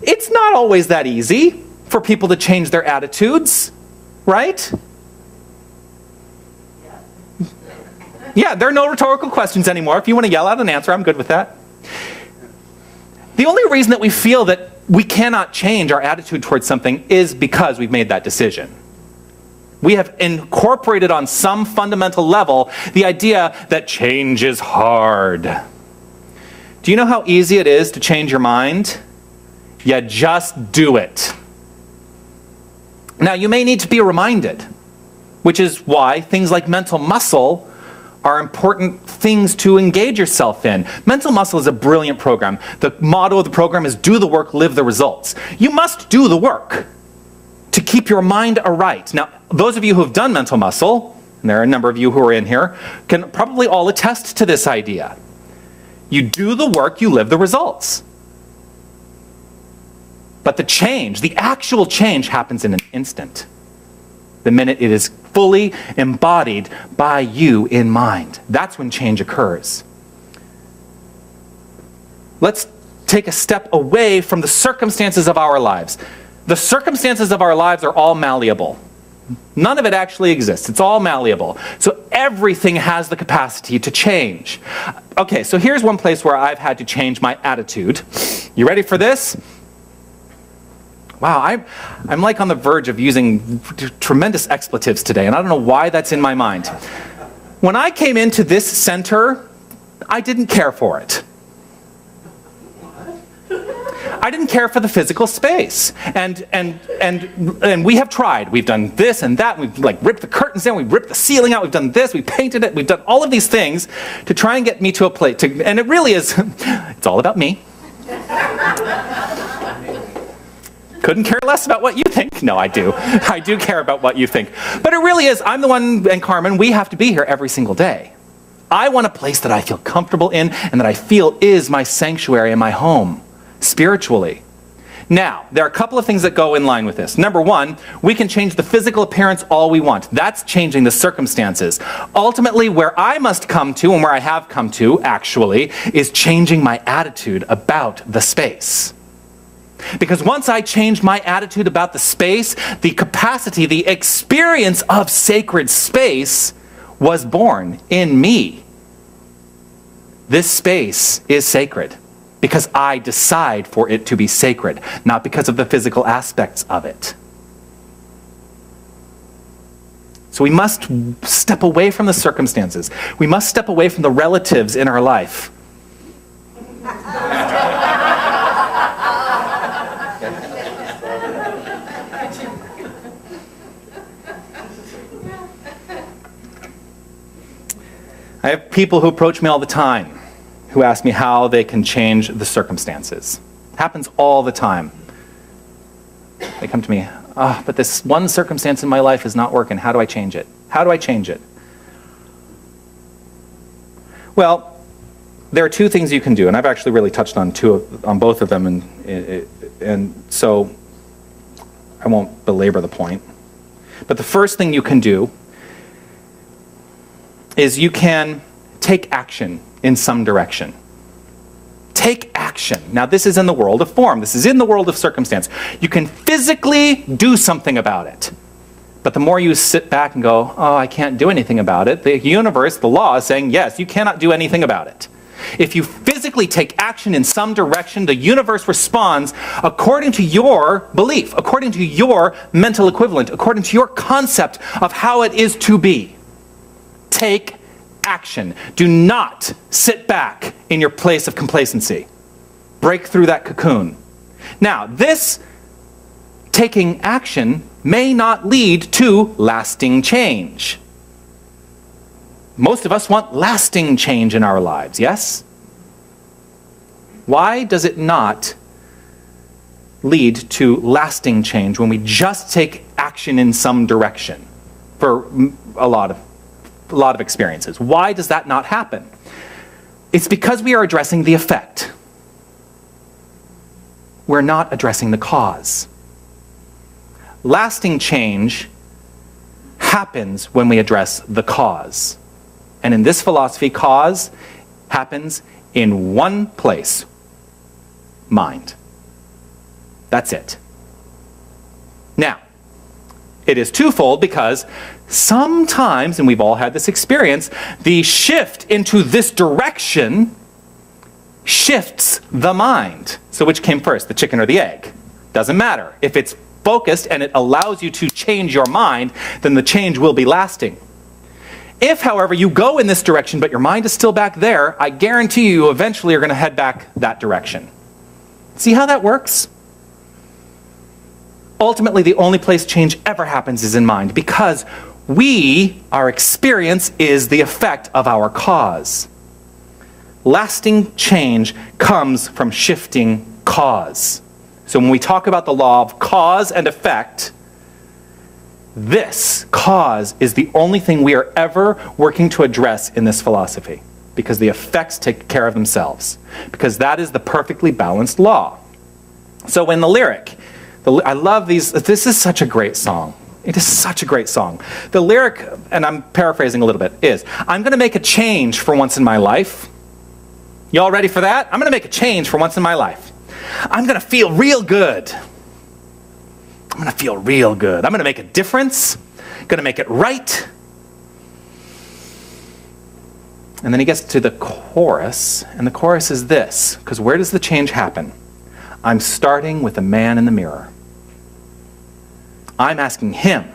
it's not always that easy for people to change their attitudes, right? Yeah, there are no rhetorical questions anymore. If you want to yell out an answer, I'm good with that. The only reason that we feel that we cannot change our attitude towards something is because we've made that decision. We have incorporated on some fundamental level the idea that change is hard. Do you know how easy it is to change your mind? You just do it. Now, you may need to be reminded, which is why things like mental muscle are important things to engage yourself in. Mental Muscle is a brilliant program. The motto of the program is do the work, live the results. You must do the work to keep your mind aright. Now, those of you who have done Mental Muscle, and there are a number of you who are in here, can probably all attest to this idea. You do the work, you live the results. But the change, the actual change, happens in an instant. The minute it is fully embodied by you in mind. That's when change occurs. Let's take a step away from the circumstances of our lives. The circumstances of our lives are all malleable. None of it actually exists. It's all malleable. So everything has the capacity to change. Okay, so here's one place where I've had to change my attitude. You ready for this? Wow, I'm like on the verge of using tremendous expletives today, and I don't know why that's in my mind. When I came into this center, I didn't care for it. I didn't care for the physical space. And we have tried. We've done this and that. We've like ripped the curtains down. We've ripped the ceiling out. We've done this. We painted it. We've done all of these things to try and get me to a place. And it really is, it's all about me. Couldn't care less about what you think. No, I do. I do care about what you think. But it really is, I'm the one, and Carmen, we have to be here every single day. I want a place that I feel comfortable in and that I feel is my sanctuary and my home, spiritually. Now, there are a couple of things that go in line with this. Number one, we can change the physical appearance all we want. That's changing the circumstances. Ultimately, where I must come to, and where I have come to, actually, is changing my attitude about the space. Because once I changed my attitude about the space, the capacity, the experience of sacred space was born in me. This space is sacred because I decide for it to be sacred, not because of the physical aspects of it. So we must step away from the circumstances. We must step away from the relatives in our life. I have people who approach me all the time who ask me how they can change the circumstances. It happens all the time. They come to me, but this one circumstance in my life is not working. How do I change it? How do I change it? Well, there are two things you can do, and I've actually really touched on both of them, and so I won't belabor the point. But the first thing you can do is you can take action in some direction. Take action. Now, this is in the world of form. This is in the world of circumstance. You can physically do something about it. But the more you sit back and go, oh, I can't do anything about it, the universe, the law is saying, yes, you cannot do anything about it. If you physically take action in some direction, the universe responds according to your belief, according to your mental equivalent, according to your concept of how it is to be. Take action. Do not sit back in your place of complacency. Break through that cocoon. Now, this taking action may not lead to lasting change. Most of us want lasting change in our lives, yes? Why does it not lead to lasting change when we just take action in some direction for a lot of experiences? Why does that not happen? It's because we are addressing the effect. We're not addressing the cause. Lasting change happens when we address the cause. And in this philosophy, cause happens in one place: mind. That's it. Now, it is twofold because sometimes, and we've all had this experience, the shift into this direction shifts the mind. So which came first, the chicken or the egg? Doesn't matter. If it's focused and it allows you to change your mind, then the change will be lasting. If, however, you go in this direction but your mind is still back there, I guarantee you eventually are going to head back that direction. See how that works? Ultimately, the only place change ever happens is in mind, because our experience is the effect of our cause. Lasting change comes from shifting cause. So when we talk about the law of cause and effect, this cause is the only thing we are ever working to address in this philosophy, because the effects take care of themselves, because that is the perfectly balanced law. So when the lyric, I love these, this is such a great song. It is such a great song. The lyric, and I'm paraphrasing a little bit, is, I'm going to make a change for once in my life. Y'all ready for that? I'm going to make a change for once in my life. I'm going to feel real good. I'm going to feel real good. I'm going to make a difference. I'm going to make it right. And then he gets to the chorus, and the chorus is this, because where does the change happen? I'm starting with the man in the mirror. I'm asking him,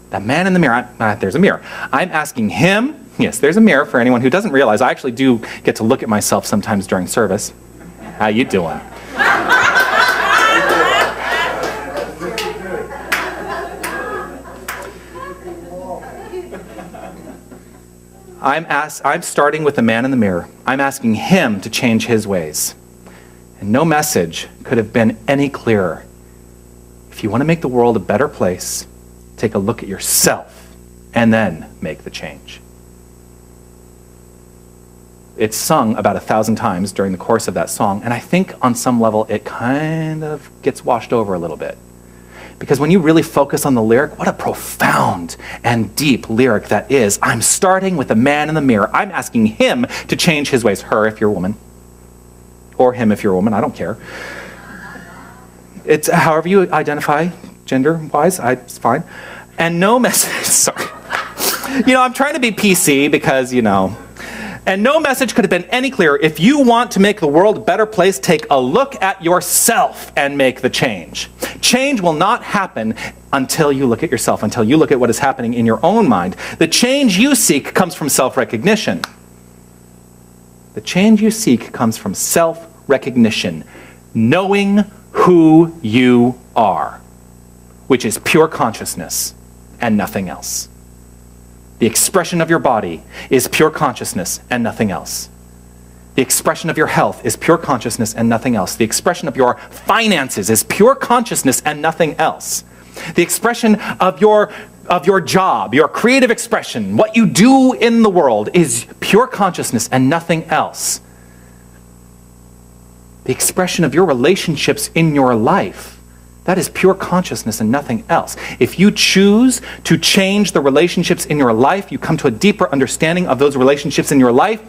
that man in the mirror, there's a mirror. I'm asking him, yes, there's a mirror for anyone who doesn't realize. I actually do get to look at myself sometimes during service. How you doing? I'm starting with the man in the mirror. I'm asking him to change his ways. And no message could have been any clearer. If you want to make the world a better place, take a look at yourself and then make the change. It's sung about 1,000 times during the course of that song, and I think on some level it kind of gets washed over a little bit. Because when you really focus on the lyric, what a profound and deep lyric that is. I'm starting with the man in the mirror. I'm asking him to change his ways. Her, if you're a woman. Or him, if you're a woman. I don't care. It's however you identify gender-wise. It's fine. And no message... Sorry. I'm trying to be PC because, And no message could have been any clearer. If you want to make the world a better place, take a look at yourself and make the change. Change will not happen until you look at yourself, until you look at what is happening in your own mind. The change you seek comes from self-recognition. The change you seek comes from self-recognition, knowing who you are, which is pure consciousness and nothing else. The expression of your body is pure consciousness and nothing else. The expression of your health is pure consciousness and nothing else. The expression of your finances is pure consciousness and nothing else. The expression of your job, your creative expression, what you do in the world is pure consciousness and nothing else. the expression of your relationships in your life. That is pure consciousness and nothing else. If you choose to change the relationships in your life, you come to a deeper understanding of those relationships in your life,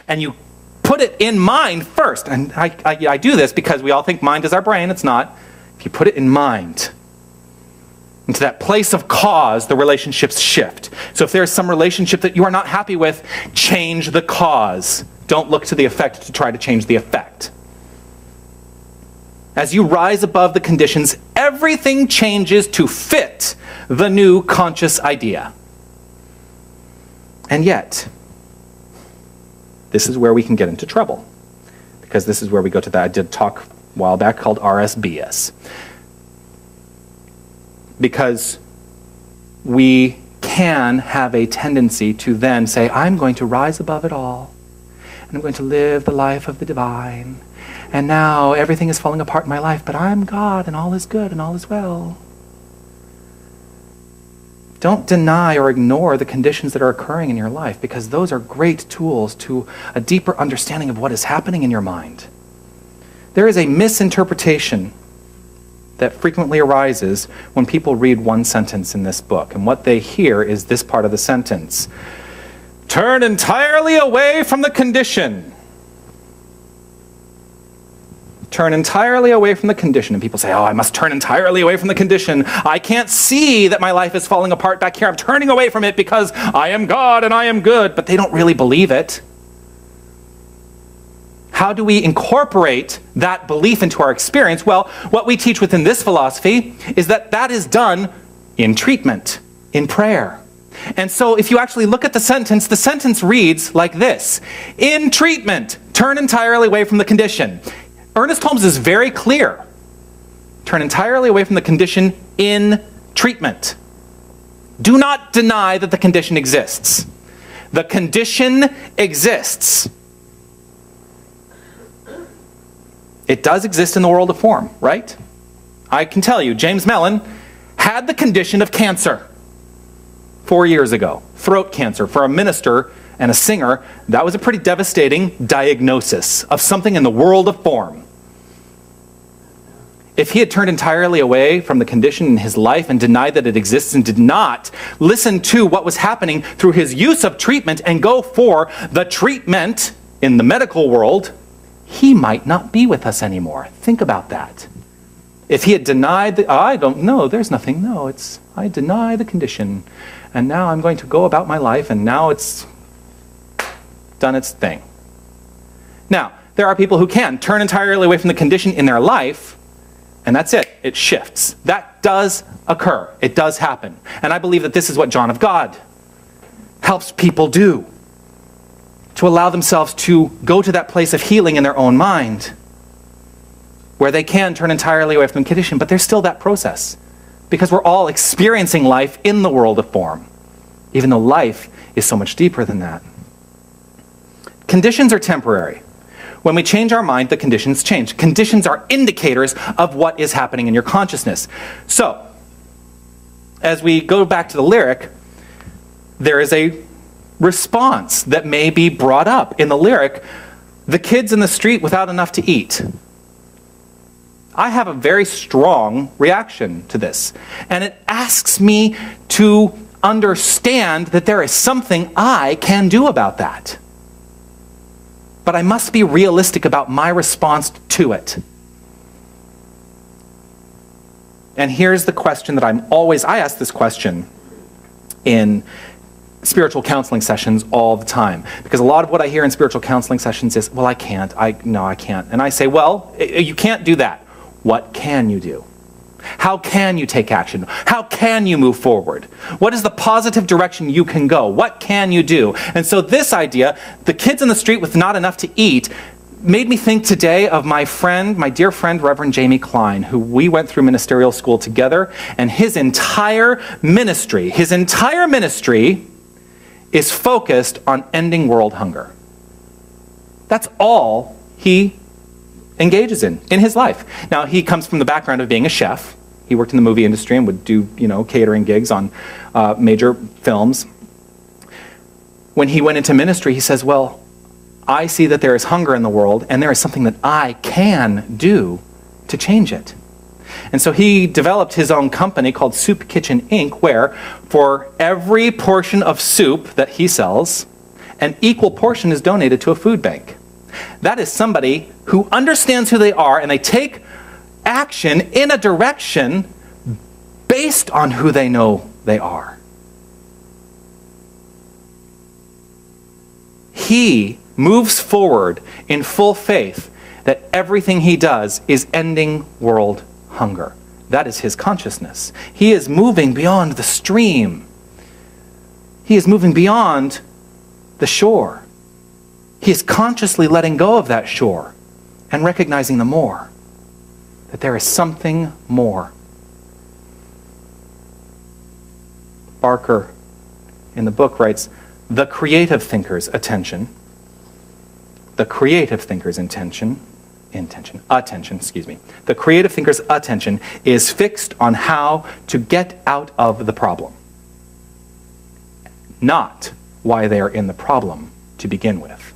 and you put it in mind first. And I do this because we all think mind is our brain. It's not. If you put it in mind, into that place of cause, the relationships shift. So if there's some relationship that you are not happy with, change the cause. Don't look to the effect to try to change the effect. As you rise above the conditions, everything changes to fit the new conscious idea. And yet, this is where we can get into trouble. Because this is where we go to that. I did talk a while back called RSBS. Because we can have a tendency to then say, I'm going to rise above it all. And I'm going to live the life of the divine. And now everything is falling apart in my life, but I'm God and all is good and all is well. Don't deny or ignore the conditions that are occurring in your life, because those are great tools to a deeper understanding of what is happening in your mind. There is a misinterpretation that frequently arises when people read one sentence in this book, and what they hear is this part of the sentence: turn entirely away from the condition. Turn entirely away from the condition. And people say, oh, I must turn entirely away from the condition. I can't see that my life is falling apart back here. I'm turning away from it because I am God and I am good. But they don't really believe it. How do we incorporate that belief into our experience? Well, what we teach within this philosophy is that that is done in treatment, in prayer. And so if you actually look at the sentence reads like this: in treatment, turn entirely away from the condition. Ernest Holmes is very clear. Turn entirely away from the condition in treatment. Do not deny that the condition exists. The condition exists. It does exist in the world of form, right? I can tell you, James Mellon had the condition of cancer 4 years ago. Throat cancer. For a minister and a singer, that was a pretty devastating diagnosis of something in the world of form. If he had turned entirely away from the condition in his life and denied that it exists and did not listen to what was happening through his use of treatment and go for the treatment in the medical world, he might not be with us anymore. Think about that. If he had denied, I don't know, there's nothing, no, I deny the condition, and now I'm going to go about my life, and now it's done its thing. Now, there are people who can turn entirely away from the condition in their life, and that's it. It shifts. That does occur. It does happen. And I believe that this is what John of God helps people do, to allow themselves to go to that place of healing in their own mind, where they can turn entirely away from the condition, but there's still that process, because we're all experiencing life in the world of form, even though life is so much deeper than that. Conditions are temporary. When we change our mind, the conditions change. Conditions are indicators of what is happening in your consciousness. So, as we go back to the lyric, there is a response that may be brought up in the lyric: the kids in the street without enough to eat. I have a very strong reaction to this, and it asks me to understand that there is something I can do about that. But I must be realistic about my response to it. And here's the question that I ask this question in spiritual counseling sessions all the time. Because a lot of what I hear in spiritual counseling sessions is, well, I can't. No, I can't. And I say, well, you can't do that. What can you do? How can you take action? How can you move forward? What is the positive direction you can go? What can you do? And so this idea, the kids in the street with not enough to eat, made me think today of my dear friend, Reverend Jamie Klein, who we went through ministerial school together, and his entire ministry is focused on ending world hunger. That's all he engages in his life. Now, he comes from the background of being a chef. He worked in the movie industry and would do, catering gigs on major films. When he went into ministry, he says, well, I see that there is hunger in the world, and there is something that I can do to change it. And so he developed his own company called Soup Kitchen Inc., where for every portion of soup that he sells, an equal portion is donated to a food bank. That is somebody who understands who they are, and they take action in a direction based on who they know they are. He moves forward in full faith that everything he does is ending world hunger. That is his consciousness. He is moving beyond the stream. He is moving beyond the shore. He is consciously letting go of that shore and recognizing the more, that there is something more. Barker in the book writes, the creative thinker's attention, the creative thinker's attention, the creative thinker's attention is fixed on how to get out of the problem, not why they are in the problem to begin with.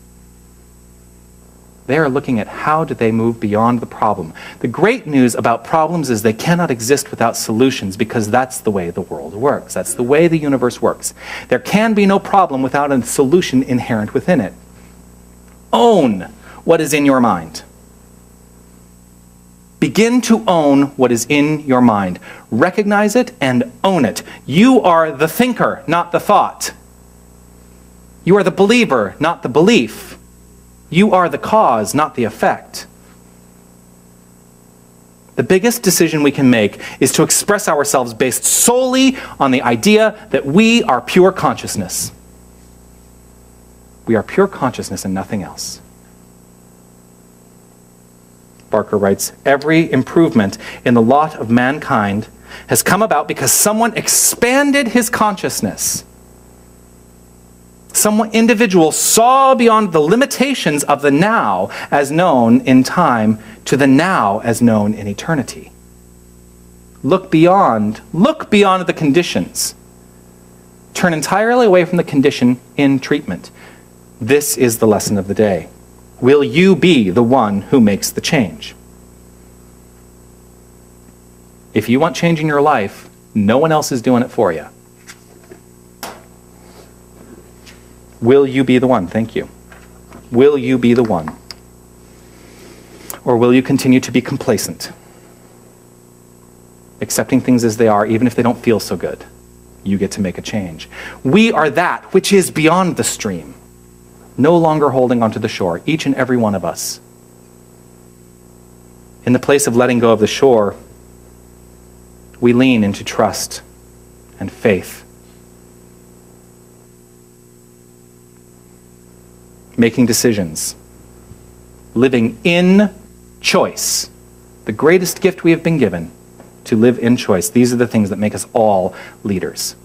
They are looking at how do they move beyond the problem. The great news about problems is they cannot exist without solutions, because that's the way the world works. That's the way the universe works. There can be no problem without a solution inherent within it. Own what is in your mind. Begin to own what is in your mind. Recognize it and own it. You are the thinker, not the thought. You are the believer, not the belief. You are the cause, not the effect. The biggest decision we can make is to express ourselves based solely on the idea that we are pure consciousness. We are pure consciousness and nothing else. Barker writes, every improvement in the lot of mankind has come about because someone expanded his consciousness. Some individual saw beyond the limitations of the now as known in time to the now as known in eternity. Look beyond the conditions. Turn entirely away from the condition in treatment. This is the lesson of the day. Will you be the one who makes the change? If you want change in your life, no one else is doing it for you. Will you be the one? Thank you. Will you be the one? Or will you continue to be complacent? Accepting things as they are, even if they don't feel so good. You get to make a change. We are that which is beyond the stream. No longer holding onto the shore, each and every one of us. In the place of letting go of the shore, we lean into trust and faith. Making decisions. Living in choice. The greatest gift we have been given, to live in choice. These are the things that make us all leaders.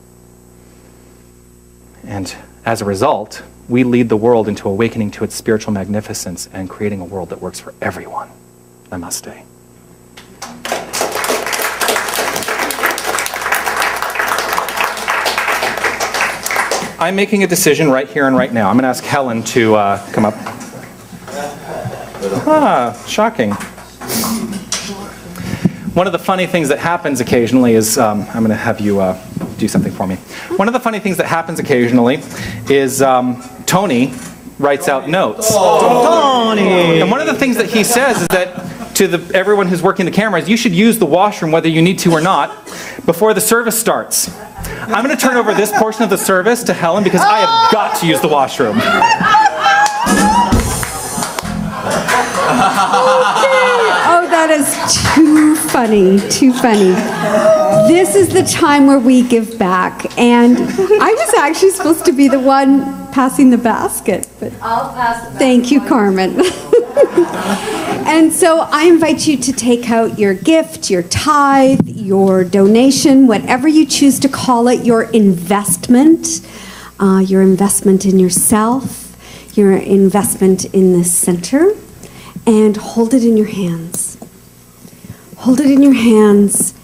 And as a result, we lead the world into awakening to its spiritual magnificence and creating a world that works for everyone. Namaste. I'm making a decision right here and right now. I'm going to ask Helen to come up. Shocking. One of the funny things that happens occasionally is, I'm going to have you do something for me. One of the funny things that happens occasionally is Tony writes out notes. Tony! And one of the things that he says is that to everyone who's working the cameras, you should use the washroom whether you need to or not before the service starts. I'm going to turn over this portion of the service to Helen because I have got to use the washroom. Oh, that is too funny, too funny. This is the time where we give back, and I was actually supposed to be the one passing the basket, but I'll pass the basket. Thank you, Carmen. And so I invite you to take out your gift, your tithe, your donation, whatever you choose to call it, your investment in yourself, your investment in the center, and hold it in your hands. Hold it in your hands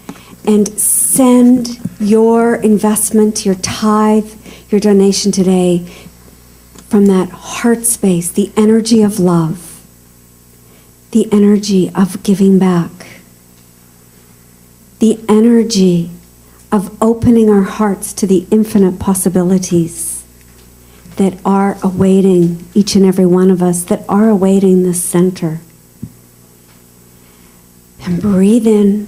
and send your investment, your tithe, your donation today from that heart space, the energy of love, the energy of giving back, the energy of opening our hearts to the infinite possibilities that are awaiting each and every one of us, that are awaiting this center. And breathe in.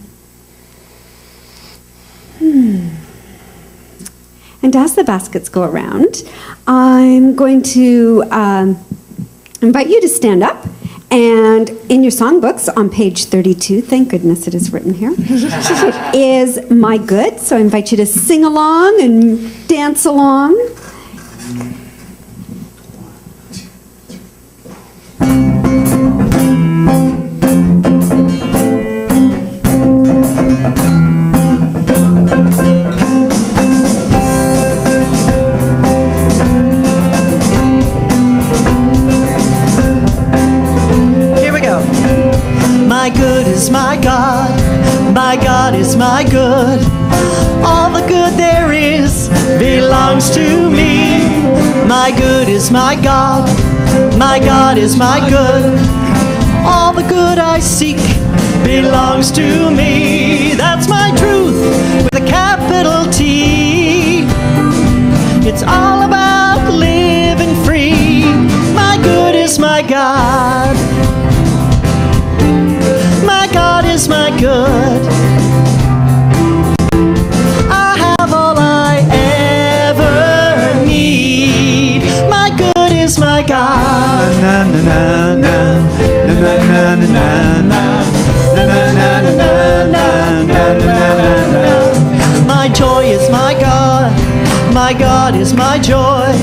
And as the baskets go around, I'm going to invite you to stand up. And in your songbooks on page 32, thank goodness it is written here, is My Good. So I invite you to sing along and dance along. My good is my God is my good. All the good there is belongs to me. My good is my God is my good. All the good I seek belongs to me. That's my truth with a capital T. It's all about living free. My good is my God. My God is my good. I have all I ever need. My good is my God. Na na na na na na na na na. My joy is my God. My God is my joy.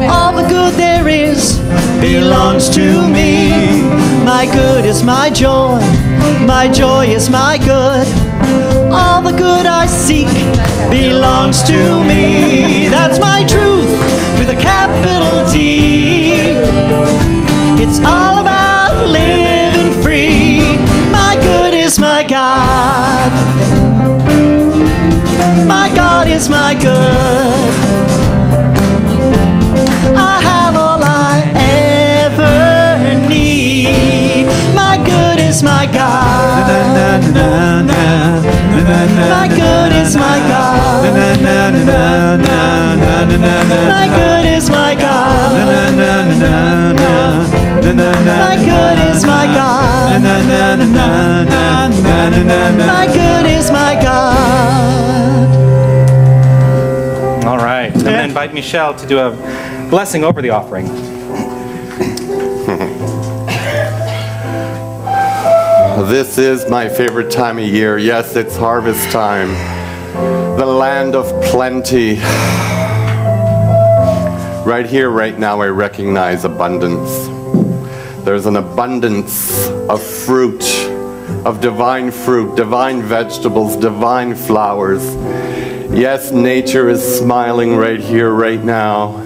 All the good there is belongs to me. My good is my joy. My joy is my good. All the good I seek belongs to me. That's my truth with a capital T. It's all about living free. My good is my God. My God is my good. I have all I ever need. My good is my God. My good is my God. My good is my God. My good is my God. My good is my God. All right. I'm going to invite Michelle to do a blessing over the offering. This is my favorite time of year. Yes, it's harvest time. The land of plenty. Right here, right now, I recognize abundance. There's an abundance of fruit, of divine fruit, divine vegetables, divine flowers. Yes, nature is smiling right here, right now,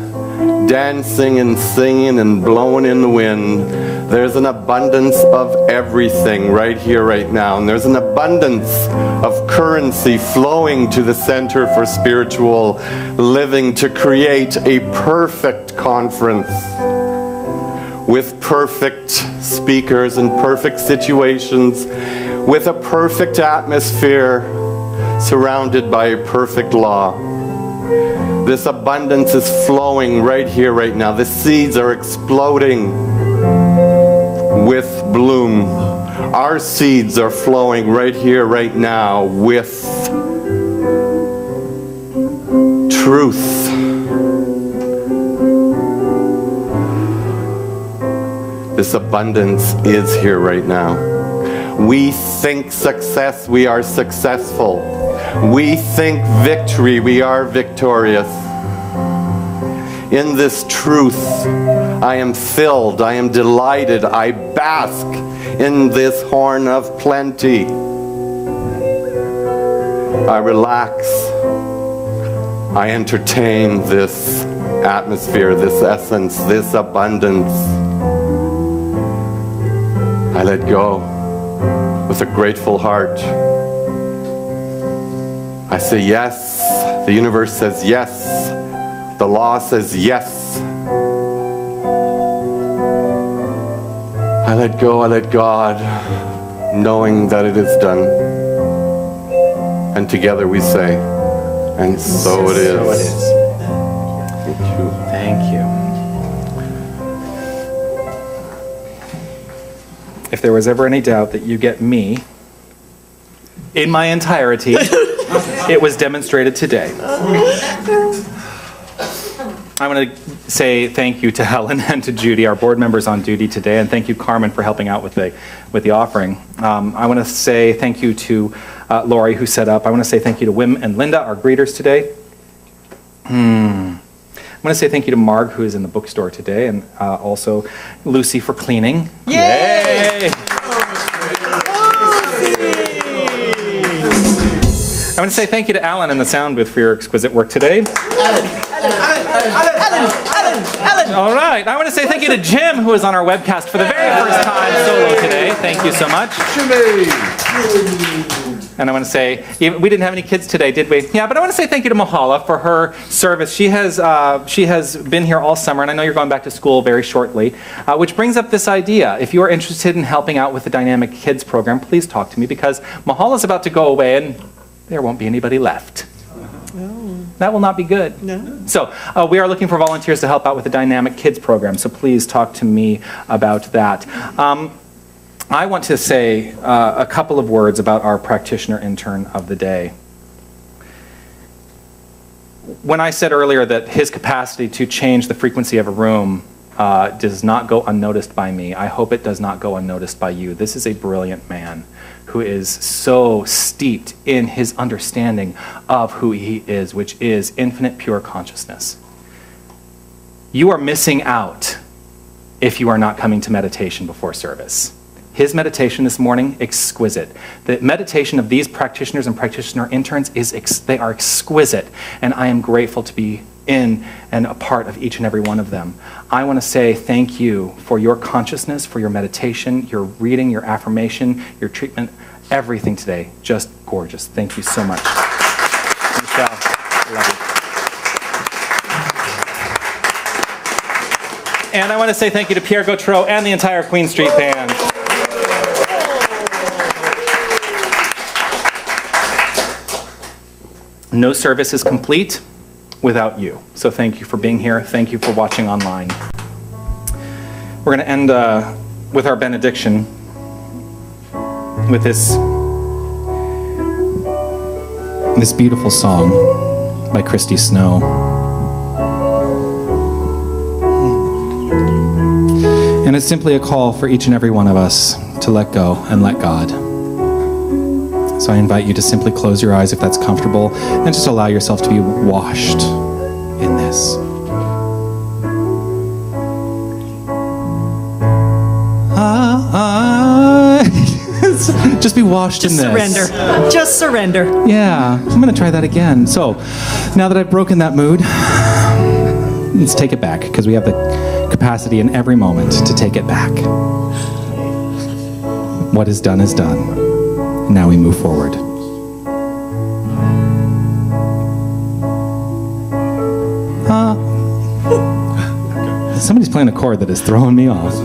dancing and singing and blowing in the wind. There's an abundance of everything right here, right now. And there's an abundance of currency flowing to the Center for Spiritual Living to create a perfect conference with perfect speakers and perfect situations, with a perfect atmosphere, surrounded by a perfect law. This abundance is flowing right here, right now. The seeds are exploding with bloom. Our seeds are flowing right here, right now with truth. This abundance is here right now. We think success, we are successful. We think victory, we are victorious. In this truth, I am filled, I am delighted, I bask in this horn of plenty. I relax, I entertain this atmosphere, this essence, this abundance. I let go with a grateful heart. I say yes. The universe says yes. The law says yes. I let go, I let God, knowing that it is done. And together we say, and so it is. So it is. Thank you. Thank you. If there was ever any doubt that you get me in my entirety, it was demonstrated today. I want to say thank you to Helen and to Judy, our board members on duty today, and thank you, Carmen, for helping out with the offering. I want to say thank you to Lori, who set up. I want to say thank you to Wim and Linda, our greeters today. I want to say thank you to Marg, who is in the bookstore today, and also Lucy for cleaning. Yay! I want to say thank you to Alan in the sound booth for your exquisite work today. Alan. All right. I want to say thank you to Jim, who is on our webcast for the very first time solo today. Thank you so much. Jimmy! And I want to say, we didn't have any kids today, did we? Yeah, but I want to say thank you to Mahala for her service. She has been here all summer, and I know you're going back to school very shortly, which brings up this idea. If you are interested in helping out with the Dynamic Kids program, please talk to me, because Mahala's about to go away, and there won't be anybody left. That will not be good. No. So we are looking for volunteers to help out with the Dynamic Kids program, so please talk to me about that. I want to say a couple of words about our practitioner intern of the day. When I said earlier that his capacity to change the frequency of a room does not go unnoticed by me, I hope it does not go unnoticed by you. This is a brilliant man who is so steeped in his understanding of who he is, which is infinite pure consciousness. You are missing out if you are not coming to meditation before service. His meditation this morning, exquisite. The meditation of these practitioners and practitioner interns, they are exquisite, and I am grateful to be in and a part of each and every one of them. I want to say thank you for your consciousness, for your meditation, your reading, your affirmation, your treatment, everything today. Just gorgeous. Thank you so much. Michelle, love you. And I want to say thank you to Pierre Gautreau and the entire Queen Street Band. No service is complete without you. So thank you for being here. Thank you for watching online. We're going to end with our benediction with this beautiful song by Christy Snow. And it's simply a call for each and every one of us to let go and let God. So I invite you to simply close your eyes if that's comfortable and just allow yourself to be washed in this. Just be washed in this. Surrender. Just surrender. Yeah, I'm going to try that again. So now that I've broken that mood, let's take it back, because we have the capacity in every moment to take it back. What is done is done. Now we move forward. Somebody's playing a chord that is throwing me off.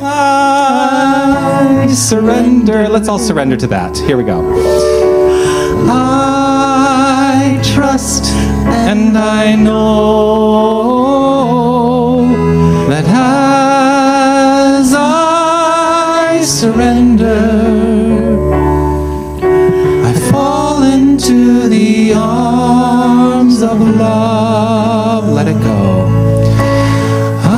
I surrender. Let's all surrender to that. Here we go. I trust and I know that as I surrender, I fall into the arms of love. Let it go. I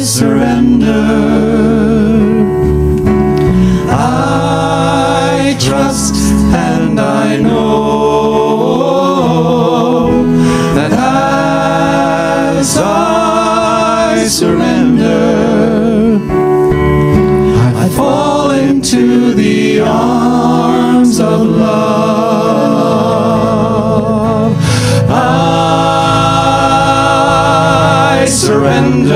surrender. I trust and I know that as I surrender, I fall into the arms of love. I surrender.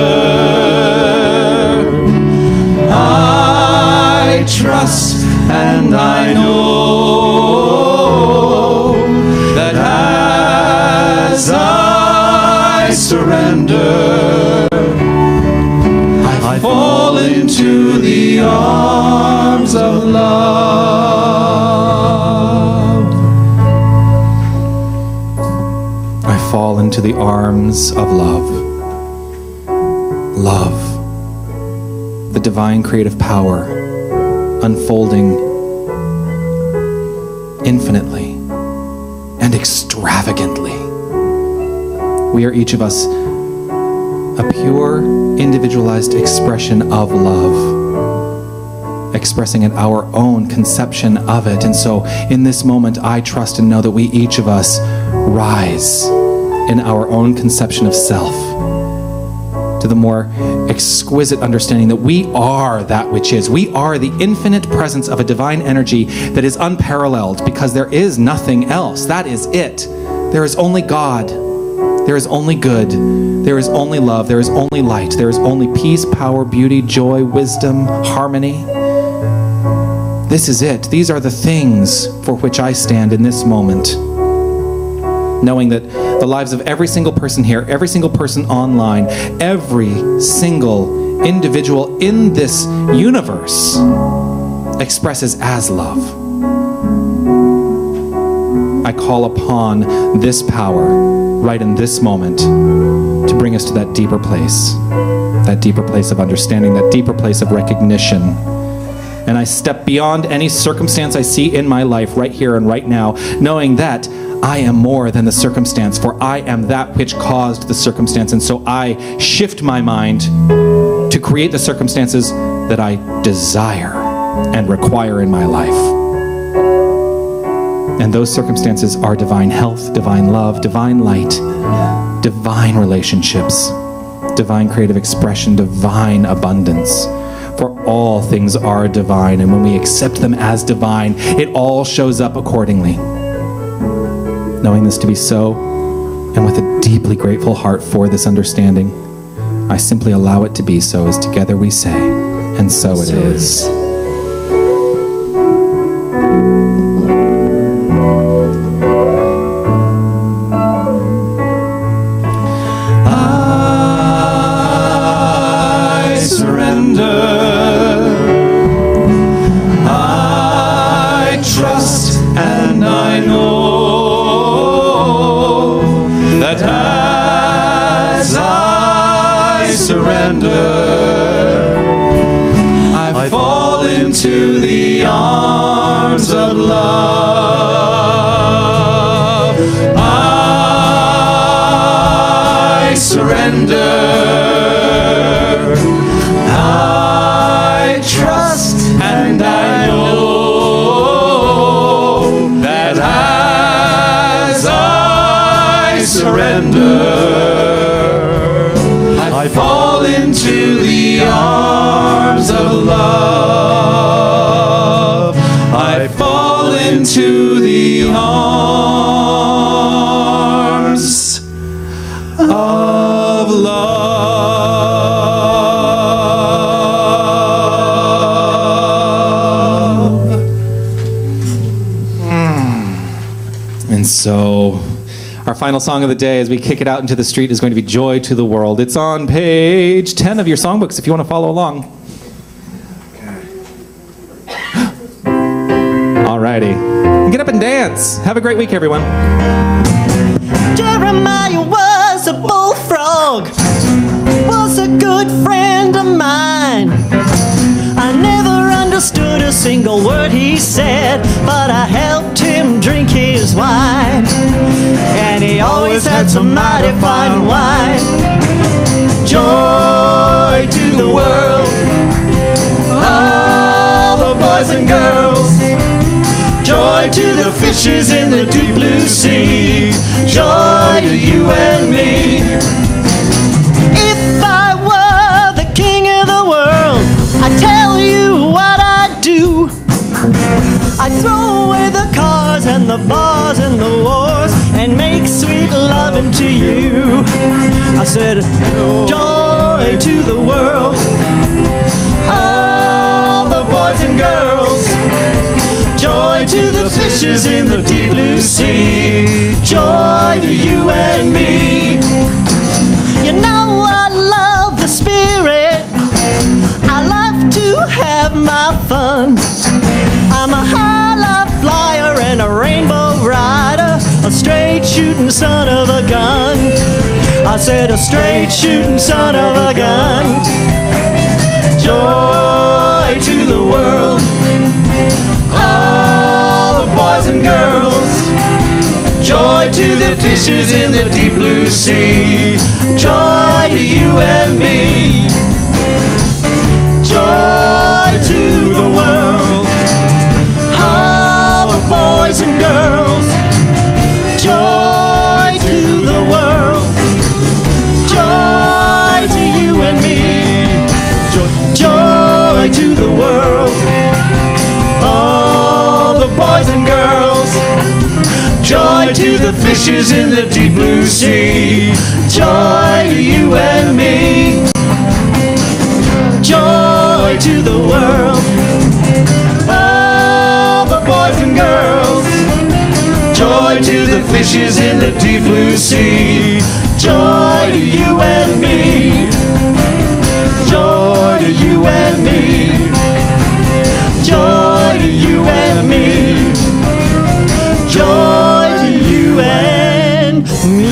I trust and I know that as I surrender, into the arms of love. I fall into the arms of love. Love, the divine creative power, unfolding infinitely and extravagantly. We are each of us a pure, individualized expression of love, expressing in our own conception of it. And so in this moment, I trust and know that we each of us rise in our own conception of self to the more exquisite understanding that we are that which is. We are the infinite presence of a divine energy that is unparalleled because there is nothing else. That is it. There is only God. There is only good. There is only love. There is only light. There is only peace, power, beauty, joy, wisdom, harmony. This is it. These are the things for which I stand in this moment, knowing that the lives of every single person here, every single person online, every single individual in this universe expresses as love. I call upon this power right in this moment to bring us to that deeper place of understanding, that deeper place of recognition. And I step beyond any circumstance I see in my life right here and right now, knowing that I am more than the circumstance, for I am that which caused the circumstance. And so I shift my mind to create the circumstances that I desire and require in my life. And those circumstances are divine health, divine love, divine light, divine relationships, divine creative expression, divine abundance. For all things are divine, and when we accept them as divine, it all shows up accordingly. Knowing this to be so, and with a deeply grateful heart for this understanding, I simply allow it to be so, as together we say, and so it is. I surrender. I trust and I know that as I surrender, I fall into the arms of love. I surrender. I trust and I know that as I surrender, I fall into the arms of love. I fall into the arms of love. And so, our final song of the day as we kick it out into the street is going to be Joy to the World. It's on page 10 of your songbooks if you want to follow along. Alrighty. Get up and dance. Have a great week, everyone. Jeremiah was a bullfrog, was a good friend of mine. I never understood a single word he said, but I helped him drink his wine. And he always had some mighty fine wine. Joy to the world, all the boys and girls. Joy to the fishes in the deep blue sea. Joy to you and me. If I were the king of the world, I'd tell you what I'd do. I'd throw away the cars and the bars and the wars and make sweet loving to you. I said, joy to the world, all the boys and girls. Joy to the fishes in the deep blue sea. Joy to you and me. You know I love the spirit. I love shooting son of a gun. I said a straight shooting son of a gun. Joy to the world, all the boys and girls. Joy to the fishes in the deep blue sea. Joy to you and me. Joy to the world, all the boys and girls. Joy to the world, joy to you and me. Joy to the world, all the boys and girls. Joy to the fishes in the deep blue sea. Joy to you and me. Joy to the world, all the boys and girls. Joy to the fishes in the deep blue sea. Joy to you and me. Joy to you and me. Joy to you and me. Joy to you and me.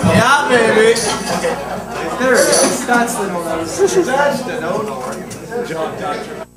Yeah, baby. There it is. That's the note. That's the note. Good job, Doctor.